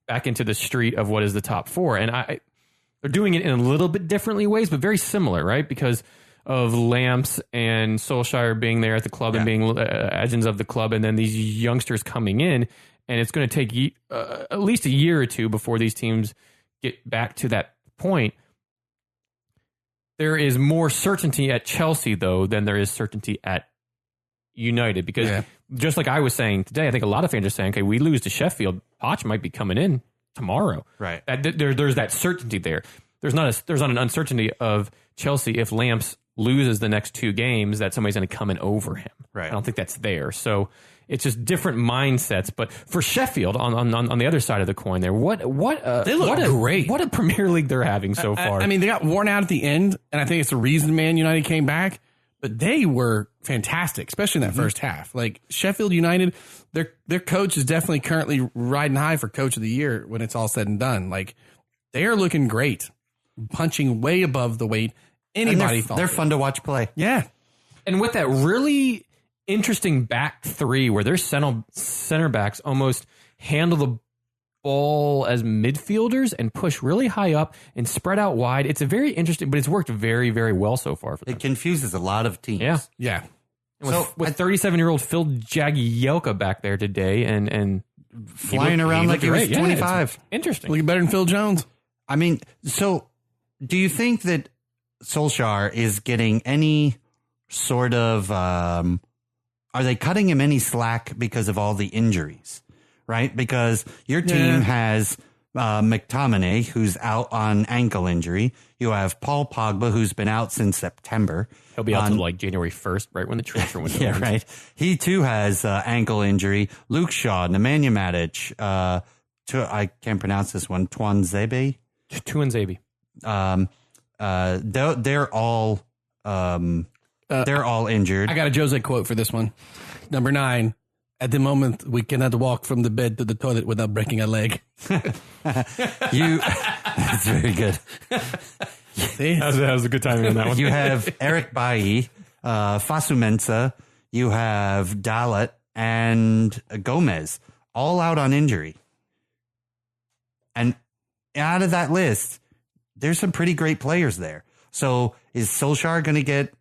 back into the street of what is the top four. And they're doing it in a little bit differently ways, but very similar, right? Because of Lamps and Solskjaer being there at the club and being agents of the club, and then these youngsters coming in, and it's going to take at least a year or two before these teams get back to that point. There is more certainty at Chelsea, though, than there is certainty at United. Because just like I was saying today, I think a lot of fans are saying, okay, we lose to Sheffield, Poch might be coming in tomorrow. Right. There's that certainty there. There's not an uncertainty of Chelsea if Lamps loses the next two games that somebody's going to come in over him. Right. I don't think that's there. So it's just different mindsets. But for Sheffield, on the other side of the coin, there, they look great. What a Premier League they're having so far. I mean, they got worn out at the end, and I think it's the reason Man United came back. But they were fantastic, especially in that first half. Like Sheffield United, their coach is definitely currently riding high for Coach of the Year when it's all said and done. Like they are looking great, punching way above the weight anybody thought. They're fun to watch play. Yeah, and with that really interesting back three where their center backs almost handle the ball as midfielders and push really high up and spread out wide. It's a very interesting, but it's worked very, very well so far for them. It confuses a lot of teams. Yeah. With 37-year-old Phil Jagielka back there today and flying around like he was 25. Interesting. Looking better than Phil Jones. I mean, so do you think that Solskjaer is getting any sort of, are they cutting him any slack because of all the injuries? Right? Because your team has McTominay, who's out on ankle injury. You have Paul Pogba, who's been out since September. He'll be out until like January 1st, right when the transfer window ends. Right. He too has ankle injury. Luke Shaw, Nemanja Matic, I can't pronounce this one, Tuanzebe. They're all injured. I got a Jose quote for this one. Number 9. At the moment, we cannot walk from the bed to the toilet without breaking a leg. That's very good. See? That was a good timing on that one. You have Eric Bailly, Fasu Mensah, you have Dalit, and Gomez, all out on injury. And out of that list, there's some pretty great players there. So is Solskjaer going to get...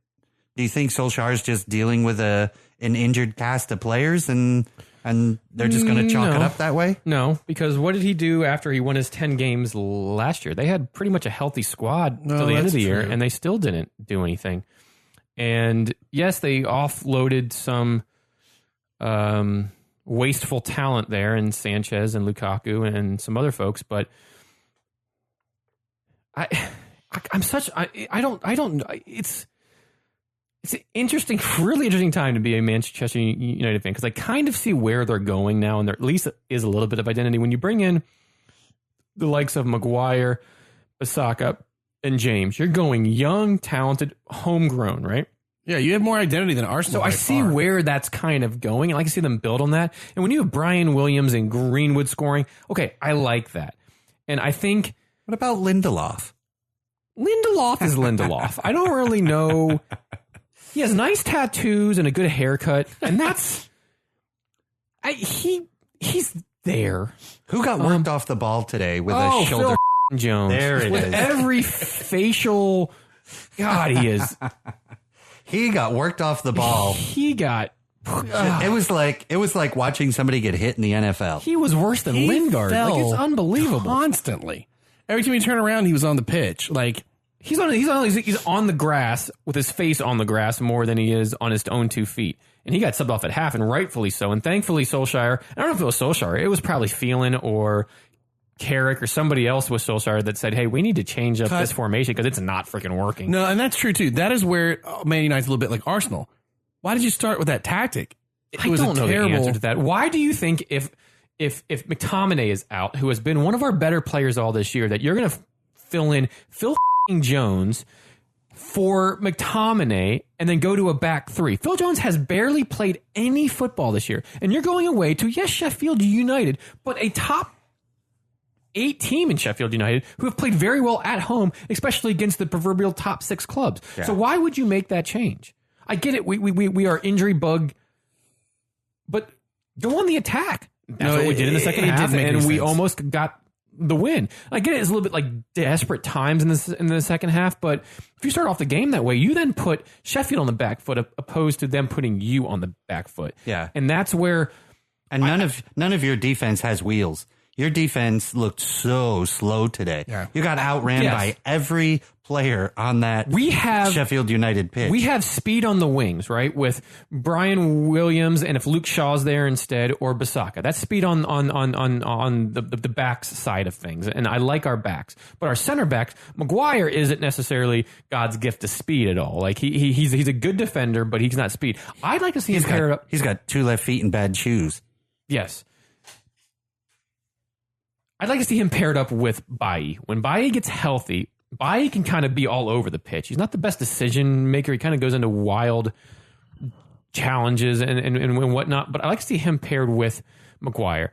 Do you think Solskjaer is just dealing with an injured cast of players and they're just going to chalk it up that way? No, because what did he do after he won his 10 games last year? They had pretty much a healthy squad till the end of the year, and they still didn't do anything. And yes, they offloaded some wasteful talent there in Sanchez and Lukaku and some other folks, but It's an interesting, really interesting time to be a Manchester United fan because I kind of see where they're going now, and there at least is a little bit of identity. When you bring in the likes of Maguire, Bisaka, and James, you're going young, talented, homegrown, right? Yeah, you have more identity than Arsenal. So I see where that's kind of going, and I can see them build on that. And when you have Brian Williams and Greenwood scoring, okay, I like that. And I think... What about Lindelof? Lindelof is Lindelof. I don't really know... He has nice tattoos and a good haircut, and that's he's there. Who got worked off the ball today with a shoulder? Phil Jones. There it with is. Every facial, God, he is. He got worked off the ball. He got. It was like watching somebody get hit in the NFL. He was worse than Lingard. Like, it's unbelievable. Constantly, every time you turn around, he was on the pitch. Like. He's on the grass with his face on the grass more than he is on his own 2 feet. And he got subbed off at half, and rightfully so. And thankfully, Solskjaer, I don't know if it was Solskjaer, it was probably Phelan or Carrick or somebody else with Solskjaer that said, hey, we need to change up this formation because it's not freaking working. No, and that's true, too. That is where Man United's a little bit like Arsenal. Why did you start with that tactic? I don't know the answer to that. Why do you think if McTominay is out, who has been one of our better players all this year, that you're going to fill in Phil Jones for McTominay and then go to a back three? Phil Jones has barely played any football this year, and you're going away to, yes, Sheffield United, but a top 8 team in Sheffield United who have played very well at home, especially against the proverbial top 6 clubs. Yeah. So why would you make that change? I get it. We are injury bug, but go on the attack. That's what we did in the second half, and we almost got the win. I get it. It's a little bit like desperate times in the second half, but if you start off the game that way, you then put Sheffield on the back foot opposed to them putting you on the back foot. Yeah, and that's where. And none of your defense has wheels. Your defense looked so slow today. Yeah. You got outran by every player on that Sheffield United pitch. We have speed on the wings, right? With Brian Williams, and if Luke Shaw's there instead, or Bissaka. That's speed on the backs side of things. And I like our backs. But our center backs, Maguire isn't necessarily God's gift to speed at all. Like he's a good defender, but he's not speed. I'd like to see him paired up. He's got 2 left feet and bad shoes. Yes. I'd like to see him paired up with Bailly. When Bailly gets healthy, Bailly can kind of be all over the pitch. He's not the best decision maker. He kind of goes into wild challenges and whatnot. But I like to see him paired with Maguire.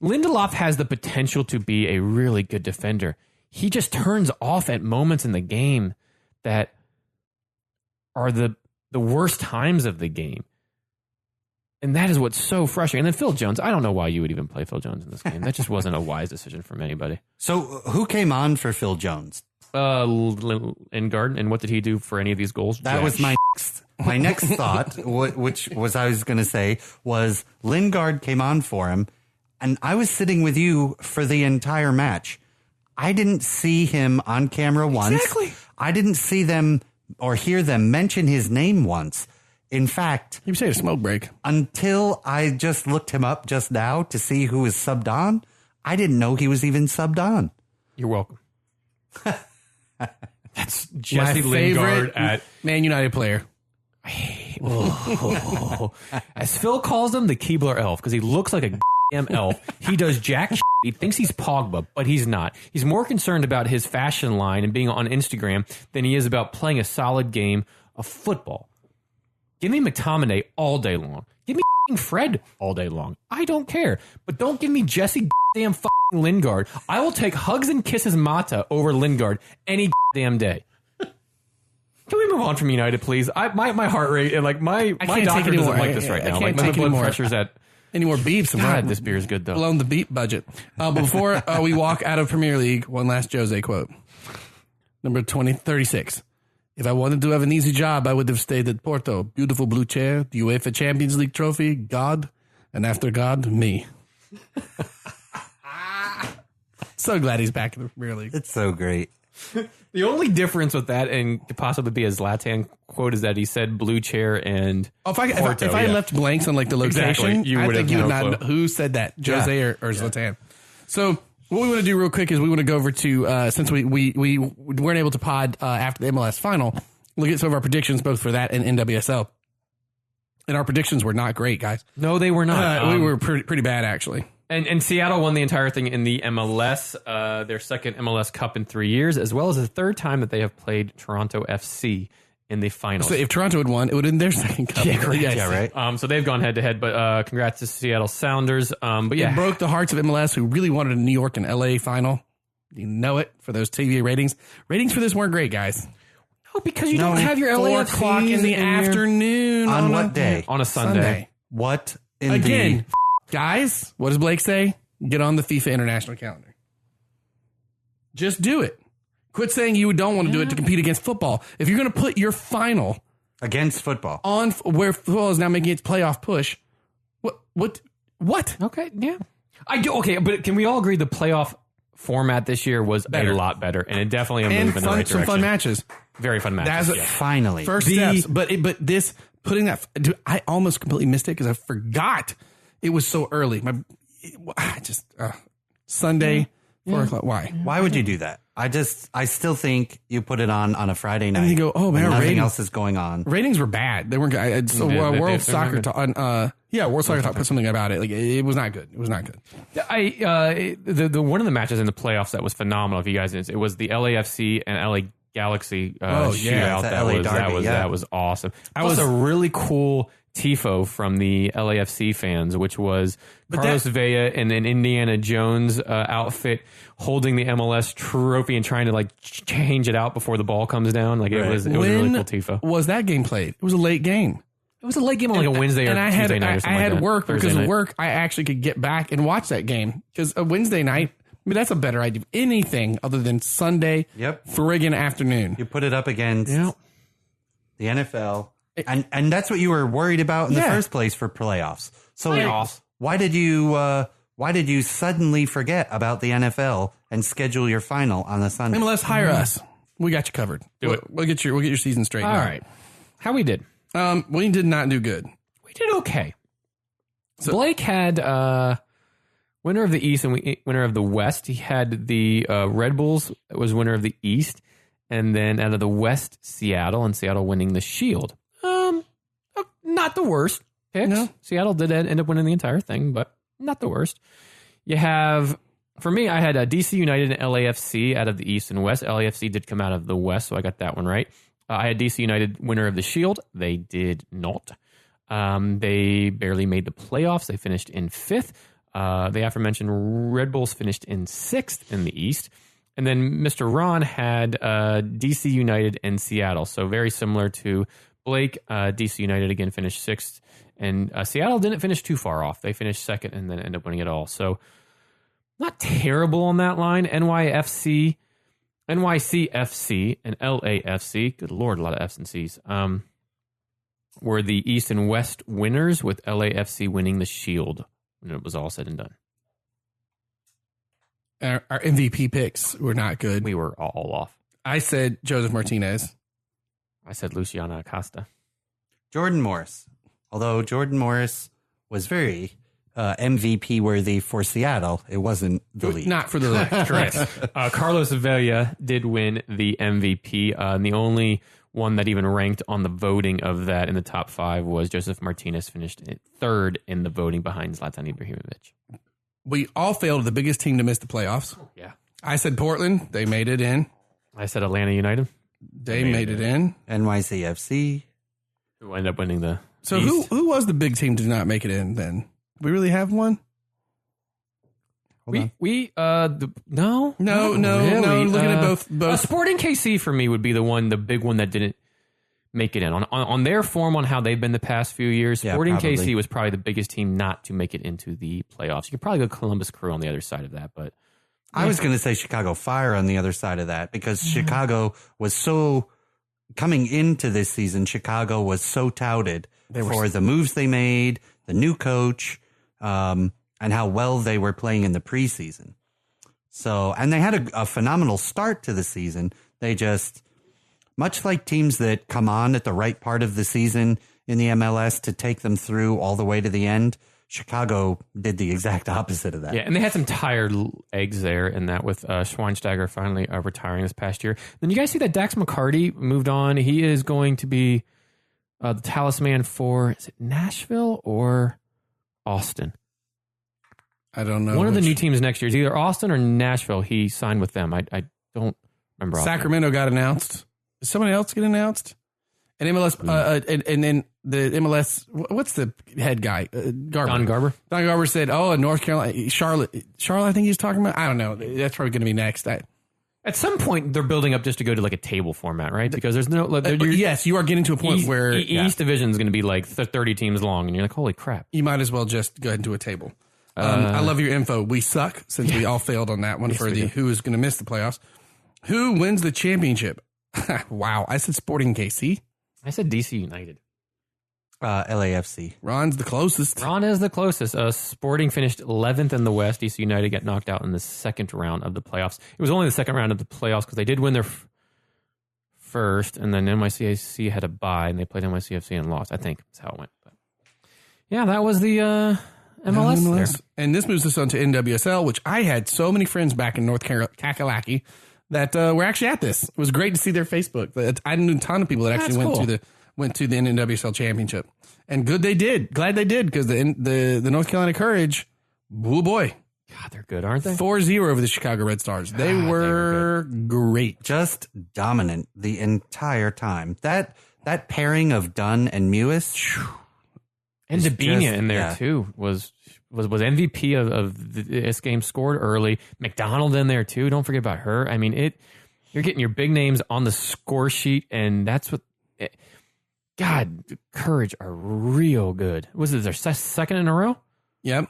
Lindelof has the potential to be a really good defender. He just turns off at moments in the game that are the worst times of the game. And that is what's so frustrating. And then Phil Jones, I don't know why you would even play Phil Jones in this game. That just wasn't a wise decision from anybody. So who came on for Phil Jones? Lingard. And what did he do for any of these goals? That was my next thought, which was I was going to say, was Lingard came on for him. And I was sitting with you for the entire match. I didn't see him on camera once. Exactly. I didn't see them or hear them mention his name once. In fact, you say a smoke break. Until I just looked him up just now to see who was subbed on, I didn't know he was even subbed on. You're welcome. That's Jesse Lingard at Man United player. As Phil calls him, the Keebler elf, because he looks like a damn elf. He does jack shit. He thinks he's Pogba, but he's not. He's more concerned about his fashion line and being on Instagram than he is about playing a solid game of football. Give me McTominay all day long. Give me Fred all day long. I don't care. But don't give me Jesse damn Lingard. I will take hugs and kisses Mata over Lingard any damn day. Can we move on from United, please? My heart rate and like my doctor doesn't like this right now. Like my blood pressure's at any more beeps. God, this beer is good though. Blown the beep budget. Before we walk out of Premier League, one last Jose quote. Number 36. If I wanted to have an easy job, I would have stayed at Porto. Beautiful blue chair, the UEFA Champions League trophy, God, and after God, me. So glad he's back in the Premier League. It's so great. The only difference with that and could possibly be a Zlatan quote is that he said blue chair and Porto, if I left blanks on like the location, exactly. I think you would not know who said that, Jose or Zlatan. So what we want to do real quick is we want to go over to, since we weren't able to pod after the MLS final, look at some of our predictions both for that and NWSL. And our predictions were not great, guys. No, they were not. We were pretty bad, actually. And Seattle won the entire thing in the MLS, their second MLS Cup in 3 years, as well as the third time that they have played Toronto FC in the finals. So if Toronto had won, it would have been their second cup. Yeah, correct. Yeah, right. So they've gone head to head, but congrats to Seattle Sounders. But yeah, it broke the hearts of MLS, who really wanted a New York and LA final. You know it for those TV ratings. Ratings for this weren't great, guys. No, because you don't have your LA 4 o'clock in the afternoon on what day? On a Sunday. What again? Guys, what does Blake say? Get on the FIFA international calendar. Just do it. Quit saying you don't want to do it to compete against football. If you're going to put your final against football on where football is now making its playoff push, what? Okay, yeah, I do. Okay, but can we all agree the playoff format this year was a lot better, and it definitely a move in the right direction. Some fun matches, very fun matches. Finally, first steps. But this putting that, dude, I almost completely missed it because I forgot it was so early. I just Sunday 4 o'clock. Why? Why would you do that? I still think you put it on a Friday night. And you go, oh man, nothing else is going on. Ratings were bad. They weren't good. So World Soccer Talk, World Soccer Talk put something about it. Like it was not good. It was not good. The one of the matches in the playoffs that was phenomenal. If you guys, it was the LAFC and LA Galaxy shootout. That was awesome. That was a really cool tifo from the LAFC fans, which was Carlos Vela in an Indiana Jones outfit holding the MLS trophy and trying to like change it out before the ball comes down. Like it was a really cool tifo. Was that game played? It was a late game. It was a late game on like a Wednesday or Tuesday night or something. I had work Thursday because of night. work. I actually could get back and watch that game because a Wednesday night. I mean, that's a better idea. Anything other than Sunday friggin' afternoon. You put it up against the NFL. And that's what you were worried about in the first place for playoffs. So why did you suddenly forget about the NFL and schedule your final on the Sunday? MLS, hire us. We got you covered. We'll get your season straight. All right. How we did? We did not do good. We did okay. So Blake had winner of the East and winner of the West. He had the Red Bulls was winner of the East, and then out of the West, Seattle, and Seattle winning the Shield. Not the worst picks. No. Seattle did end up winning the entire thing, but not the worst. You have, for me, I had DC United and LAFC out of the East and West. LAFC did come out of the West, so I got that one right. I had DC United winner of the Shield. They did not. They barely made the playoffs. They finished in 5th. The aforementioned Red Bulls finished in 6th in the East. And then Mr. Ron had DC United and Seattle. So very similar to Blake. DC United again finished 6th. And Seattle didn't finish too far off. They finished 2nd and then ended up winning it all. So not terrible on that line. NYCFC, and LAFC. Good Lord, a lot of F's and C's. Were the East and West winners, with LAFC winning the Shield when it was all said and done. Our MVP picks were not good. We were all off. I said Joseph Martinez. I said Luciano Acosta. Jordan Morris. Although Jordan Morris was very MVP worthy for Seattle, it wasn't the league. Not for the league. Correct. Carlos Vela did win the MVP. And the only one that even ranked on the voting of that in the top 5 was Joseph Martinez, finished 3rd in the voting behind Zlatan Ibrahimovic. We all failed the biggest team to miss the playoffs. Yeah. I said Portland. They made it in. I said Atlanta United. They made it in. NYCFC. Who ended up winning the So East. who was the big team to not make it in then? Do we really have one? No. No. Really. Looking at both. Sporting KC for me would be the big one that didn't make it in. On their form, on how they've been the past few years, Sporting KC was probably the biggest team not to make it into the playoffs. You could probably go Columbus Crew on the other side of that, but I was going to say Chicago Fire on the other side of that, because Chicago was so, coming into this season, Chicago was so touted for the moves they made, the new coach, and how well they were playing in the preseason. So, and they had a phenomenal start to the season. They just, much like teams that come on at the right part of the season in the MLS to take them through all the way to the end, Chicago did the exact opposite of that. yeah, and they had some tired eggs there in that, with Schweinsteiger finally retiring this past year. Then you guys see that Dax McCarty moved on. He is going to be the talisman for, is it Nashville or Austin? I don't know. One of the new teams next year is either Austin or Nashville. He signed with them. I don't remember. Sacramento got announced. Did somebody else get announced? And MLS, and then the MLS, what's the head guy? Garber. Don Garber. Don Garber said, North Carolina, Charlotte, I think he's talking about. I don't know. That's probably going to be next. At some point, they're building up just to go to like a table format, right? Because there's no. Yes, you are getting to a point where East Division is going to be like 30 teams long, and you're like, holy crap. You might as well just go ahead and do a table. I love your info. We suck, since we all failed on that one for the who is going to miss the playoffs. Who wins the championship? Wow. I said Sporting KC. I said DC United. LAFC. Ron's the closest. Ron is the closest. Sporting finished 11th in the West. DC United got knocked out in the second round of the playoffs. It was only the second round of the playoffs because they did win their first, and then NYCFC had a bye, and they played NYCFC and lost. I think that's how it went. But yeah, that was the MLS there. And this moves us on to NWSL, which I had so many friends back in North Kakalaki that were actually at this. It was great to see their Facebook. I knew a ton of people that actually went to the NWSL Championship, and good they did. Glad they did, because the North Carolina Courage, oh boy, God, they're good, aren't they? 4-0 over the Chicago Red Stars. They were great, just dominant the entire time. That pairing of Dunn and Mewis, and Dabinia in there too was MVP of this game. Scored early. McDonald in there too. Don't forget about her. I mean, you're getting your big names on the score sheet, and that's what. God, Courage are real good. Was it their second in a row? Yep.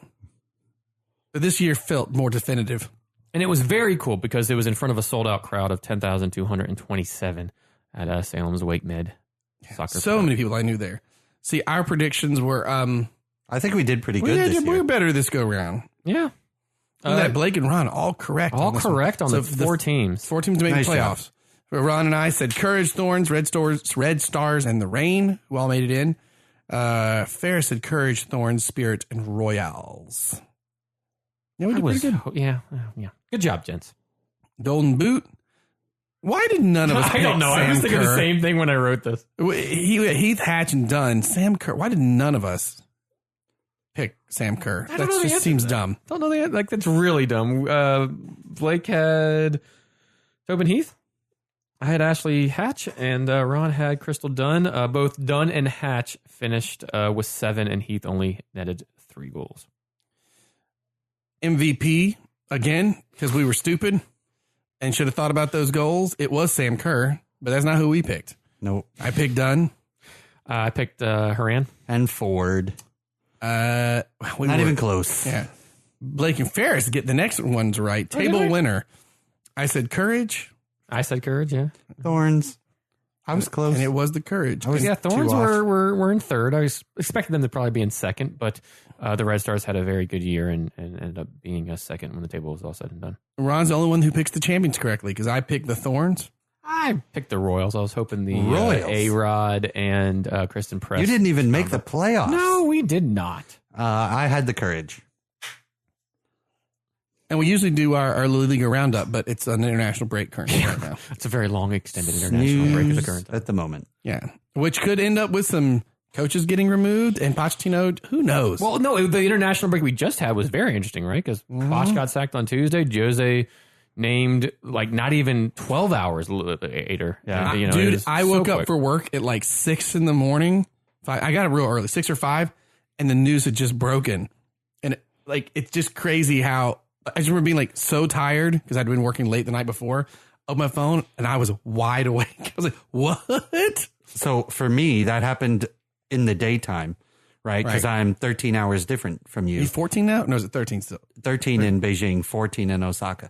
But this year felt more definitive. And it was very cool because it was in front of a sold-out crowd of 10,227 at Salem's Wake Med soccer. So many people I knew there. See, our predictions were... I think we did pretty good this year. We were better this go-round. Yeah. That Blake and Ron, all correct. All correct on the 4 teams. 4 teams to make the playoffs. Ron and I said Courage, Thorns, Red Stars, and the Rain, who all made it in. Ferris said Courage, Thorns, Spirit, and Royals. Yeah, we did pretty good. Yeah. Good job, gents. Golden Boot. Why did none of us pick I don't know. Sam I was thinking Kerr? the same thing when I wrote this. Heath Hatch and Dunn. Sam Kerr. Why did none of us pick Sam Kerr? That just seems dumb. Don't know the like that's really dumb. Blake had Tobin Heath. I had Ashley Hatch, and Ron had Crystal Dunn. Both Dunn and Hatch finished with 7, and Heath only netted 3 goals. MVP, again, because we were stupid and should have thought about those goals. It was Sam Kerr, but that's not who we picked. Nope. I picked Dunn. I picked Haran. And Ford. Not even close. Yeah. Blake and Ferris get the next ones right. Table winner. I said Courage. I said Courage, yeah. Thorns. I was close. And it was the Courage. Thorns were in third. I was expecting them to probably be in second, but the Red Stars had a very good year and ended up being a second when the table was all said and done. Ron's the only one who picks the champions correctly, because I picked the Thorns. I picked the Royals. I was hoping the A-Rod and Kristen Press. You didn't even make the playoffs. No, we did not. I had the Courage. And we usually do our La Liga roundup, but it's an international break currently right now. It's a very long, extended international break at the current time. At the moment. Yeah. Which could end up with some coaches getting removed and Pochettino, who knows? Well, no, the international break we just had was very interesting, right? Because Poch got sacked on Tuesday. Jose named like not even 12 hours later. Yeah. Dude, I woke up for work at like 6 in the morning. I got it real early, 6 or 5, and the news had just broken. And it's just crazy how I just remember being like so tired because I'd been working late the night before. Opened my phone and I was wide awake. I was like, what? So for me, that happened in the daytime, right? Because I'm 13 hours different from you. He's 14 now? No, is it 13 still? 13 in Beijing, 14 in Osaka.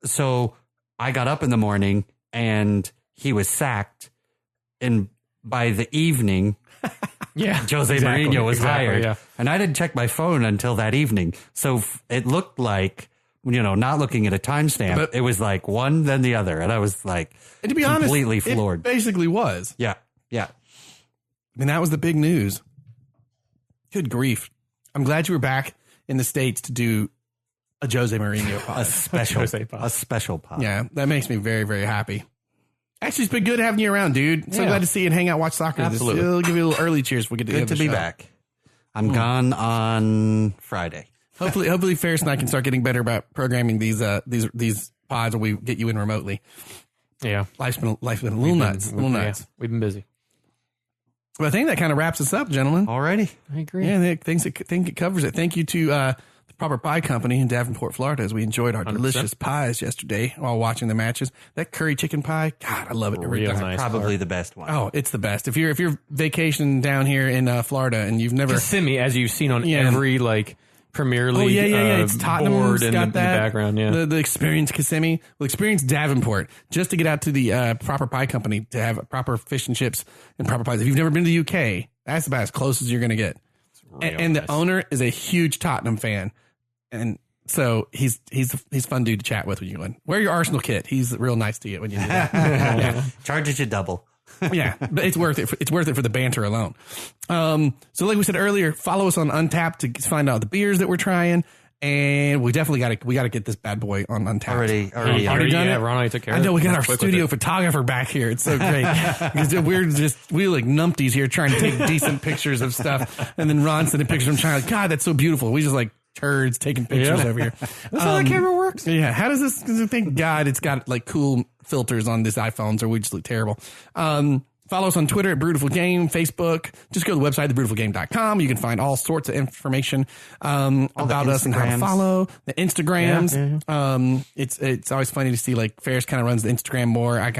So I got up in the morning and he was sacked. And by the evening, José Mourinho was hired. Yeah. And I didn't check my phone until that evening. So it looked like, not looking at a timestamp, it was like one, then the other. And I was like, and to be completely honest, floored. It basically was. Yeah. I mean, that was the big news. Good grief. I'm glad you were back in the States to do a José Mourinho pod. a special pod. Yeah, that makes me very, very happy. Actually, it's been good having you around, dude. So glad to see you and hang out, watch soccer. Absolutely. It'll give you a little early cheers if we get Good to be back. I'm gone on Friday. Hopefully Ferris and I can start getting better about programming these pods when we get you in remotely. Yeah. Life's been a little nuts. Yeah, we've been busy. But I think that kind of wraps us up, gentlemen. Already? I agree. Yeah, I think it covers it. Thank you to the Proper Pie Company in Davenport, Florida, as we enjoyed our 100%. Delicious pies yesterday while watching the matches. That curry chicken pie, God, I love it every time. Nice Probably the best one. Oh, it's the best. If you're vacationing down here in Florida and you've never Kissimmee, as you've seen on every Premier League it's Tottenham board in the background. Yeah, the Experience Kissimmee, Experience Davenport, just to get out to the Proper Pie Company to have proper fish and chips and proper pies. If you've never been to the UK, that's about as close as you're going to get. And the owner is a huge Tottenham fan, and so he's fun dude to chat with when you win. Wear your Arsenal kit. He's real nice to you when you do that. Charges you double. Yeah, but it's worth it. It's worth it for the banter alone. So like we said earlier, follow us on Untapped to find out the beers that we're trying. And we definitely got to get this bad boy on tap. Already done it. Ron already took care of I it. know we got our Quick with studio it. photographer back here. It's so great because we're like numpties here trying to take decent pictures of stuff, and then Ron sending pictures from China. Like, God, that's so beautiful. We just like turds taking pictures over here. That's how the camera works. Yeah. How does this thing? God, it's got like cool filters on this iPhones, or we just look terrible. Follow us on Twitter at Brewtiful Game, Facebook. Just go to the website, thebrutifulgame.com. You can find all sorts of information about us and how to follow. The Instagrams. It's always funny to see like Ferris kind of runs the Instagram more. I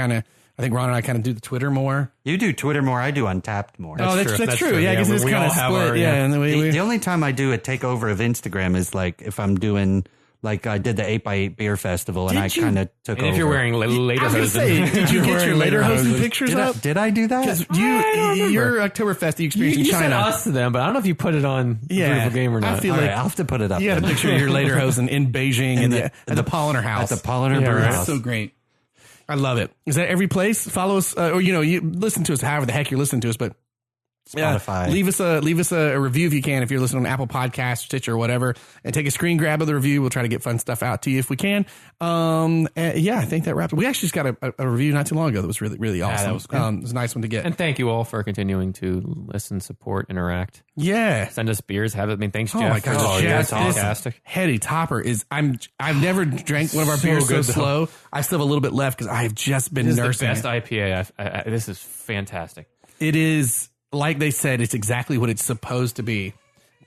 think Ron and I kind of do the Twitter more. You do Twitter more. I do Untapped more. That's true. Yeah, because it's we kind all of have split. our- And The only time I do a takeover of Instagram is like if I'm doing like I did the 8x8 beer festival and I kind of took And over. if you're wearing later I was hosen, gonna say, did you get your later hosen pictures did up? I do that? Because your Oktoberfest you experienced in you sent China. us to them, but I don't know if you put it on Brewtiful Game or not. I feel All like right, I'll have to put it up. you had a then. picture of your later hosen in Beijing at the Polliner House. At the Polliner Brew right. House. So great. I love it. Is that every place? Follow us, or you listen to us however the heck you're listening to us, but Spotify. leave us a review if you can, if you're listening on Apple Podcasts, Stitcher, or whatever, and take a screen grab of the review. We'll try to get fun stuff out to you if we can. I think that wraps. We actually just got a review not too long ago that was really, really awesome. that was good. It was a nice one to get. And thank you all for continuing to listen, support, interact. Yeah. Send us beers. Have it. I mean, thanks, Jeff. Oh my gosh, Jeff, that's this fantastic. Heady Topper is. I've never drank one of our So beers so good, though. slow. I still have a little bit left because I've just been This is the nursing best it. IPA. This is fantastic. It is, like they said, it's exactly what it's supposed to be.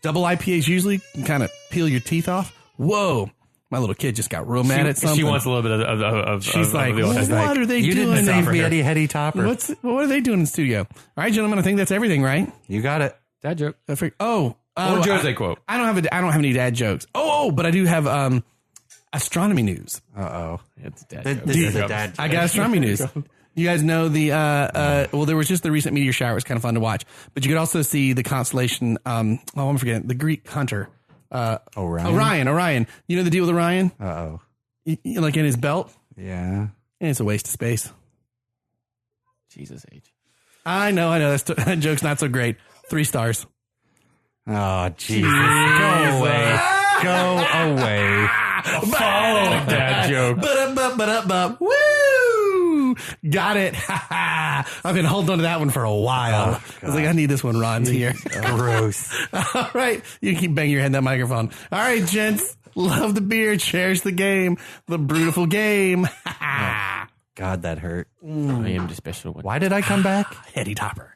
Double IPAs usually can kind of peel your teeth off. Whoa. My little kid just got real mad at something. She wants a little bit of She's like, the old- what are they You doing? didn't save over me here? any Heady Topper. What are they doing in the studio? All right, gentlemen, I think that's everything, right? You got it. Dad joke. Or Jose quote. I don't have any dad jokes. But I do have astronomy news. Uh-oh. It's a dad This joke. is a dad. I got astronomy news. You guys know there was just the recent meteor shower. It was kind of fun to watch. But you could also see the constellation, I'm forgetting, the Greek hunter. Orion. You know the deal with Orion? Uh-oh. Like in his belt? Yeah. And it's a waste of space. Jesus H. I know. That joke's not so great. 3 stars. Oh, Jesus. Go away. Go away. Follow dad joke. Woo! Got it. I've been holding on to that one for a while. I was like, I need this one, Ron's here. Gross. All right. You keep banging your head in that microphone. All right, gents. Love the beer. Cherish the game. The Brewtiful Game. God, that hurt. I am the special one. Why did I come back? Heady Topper.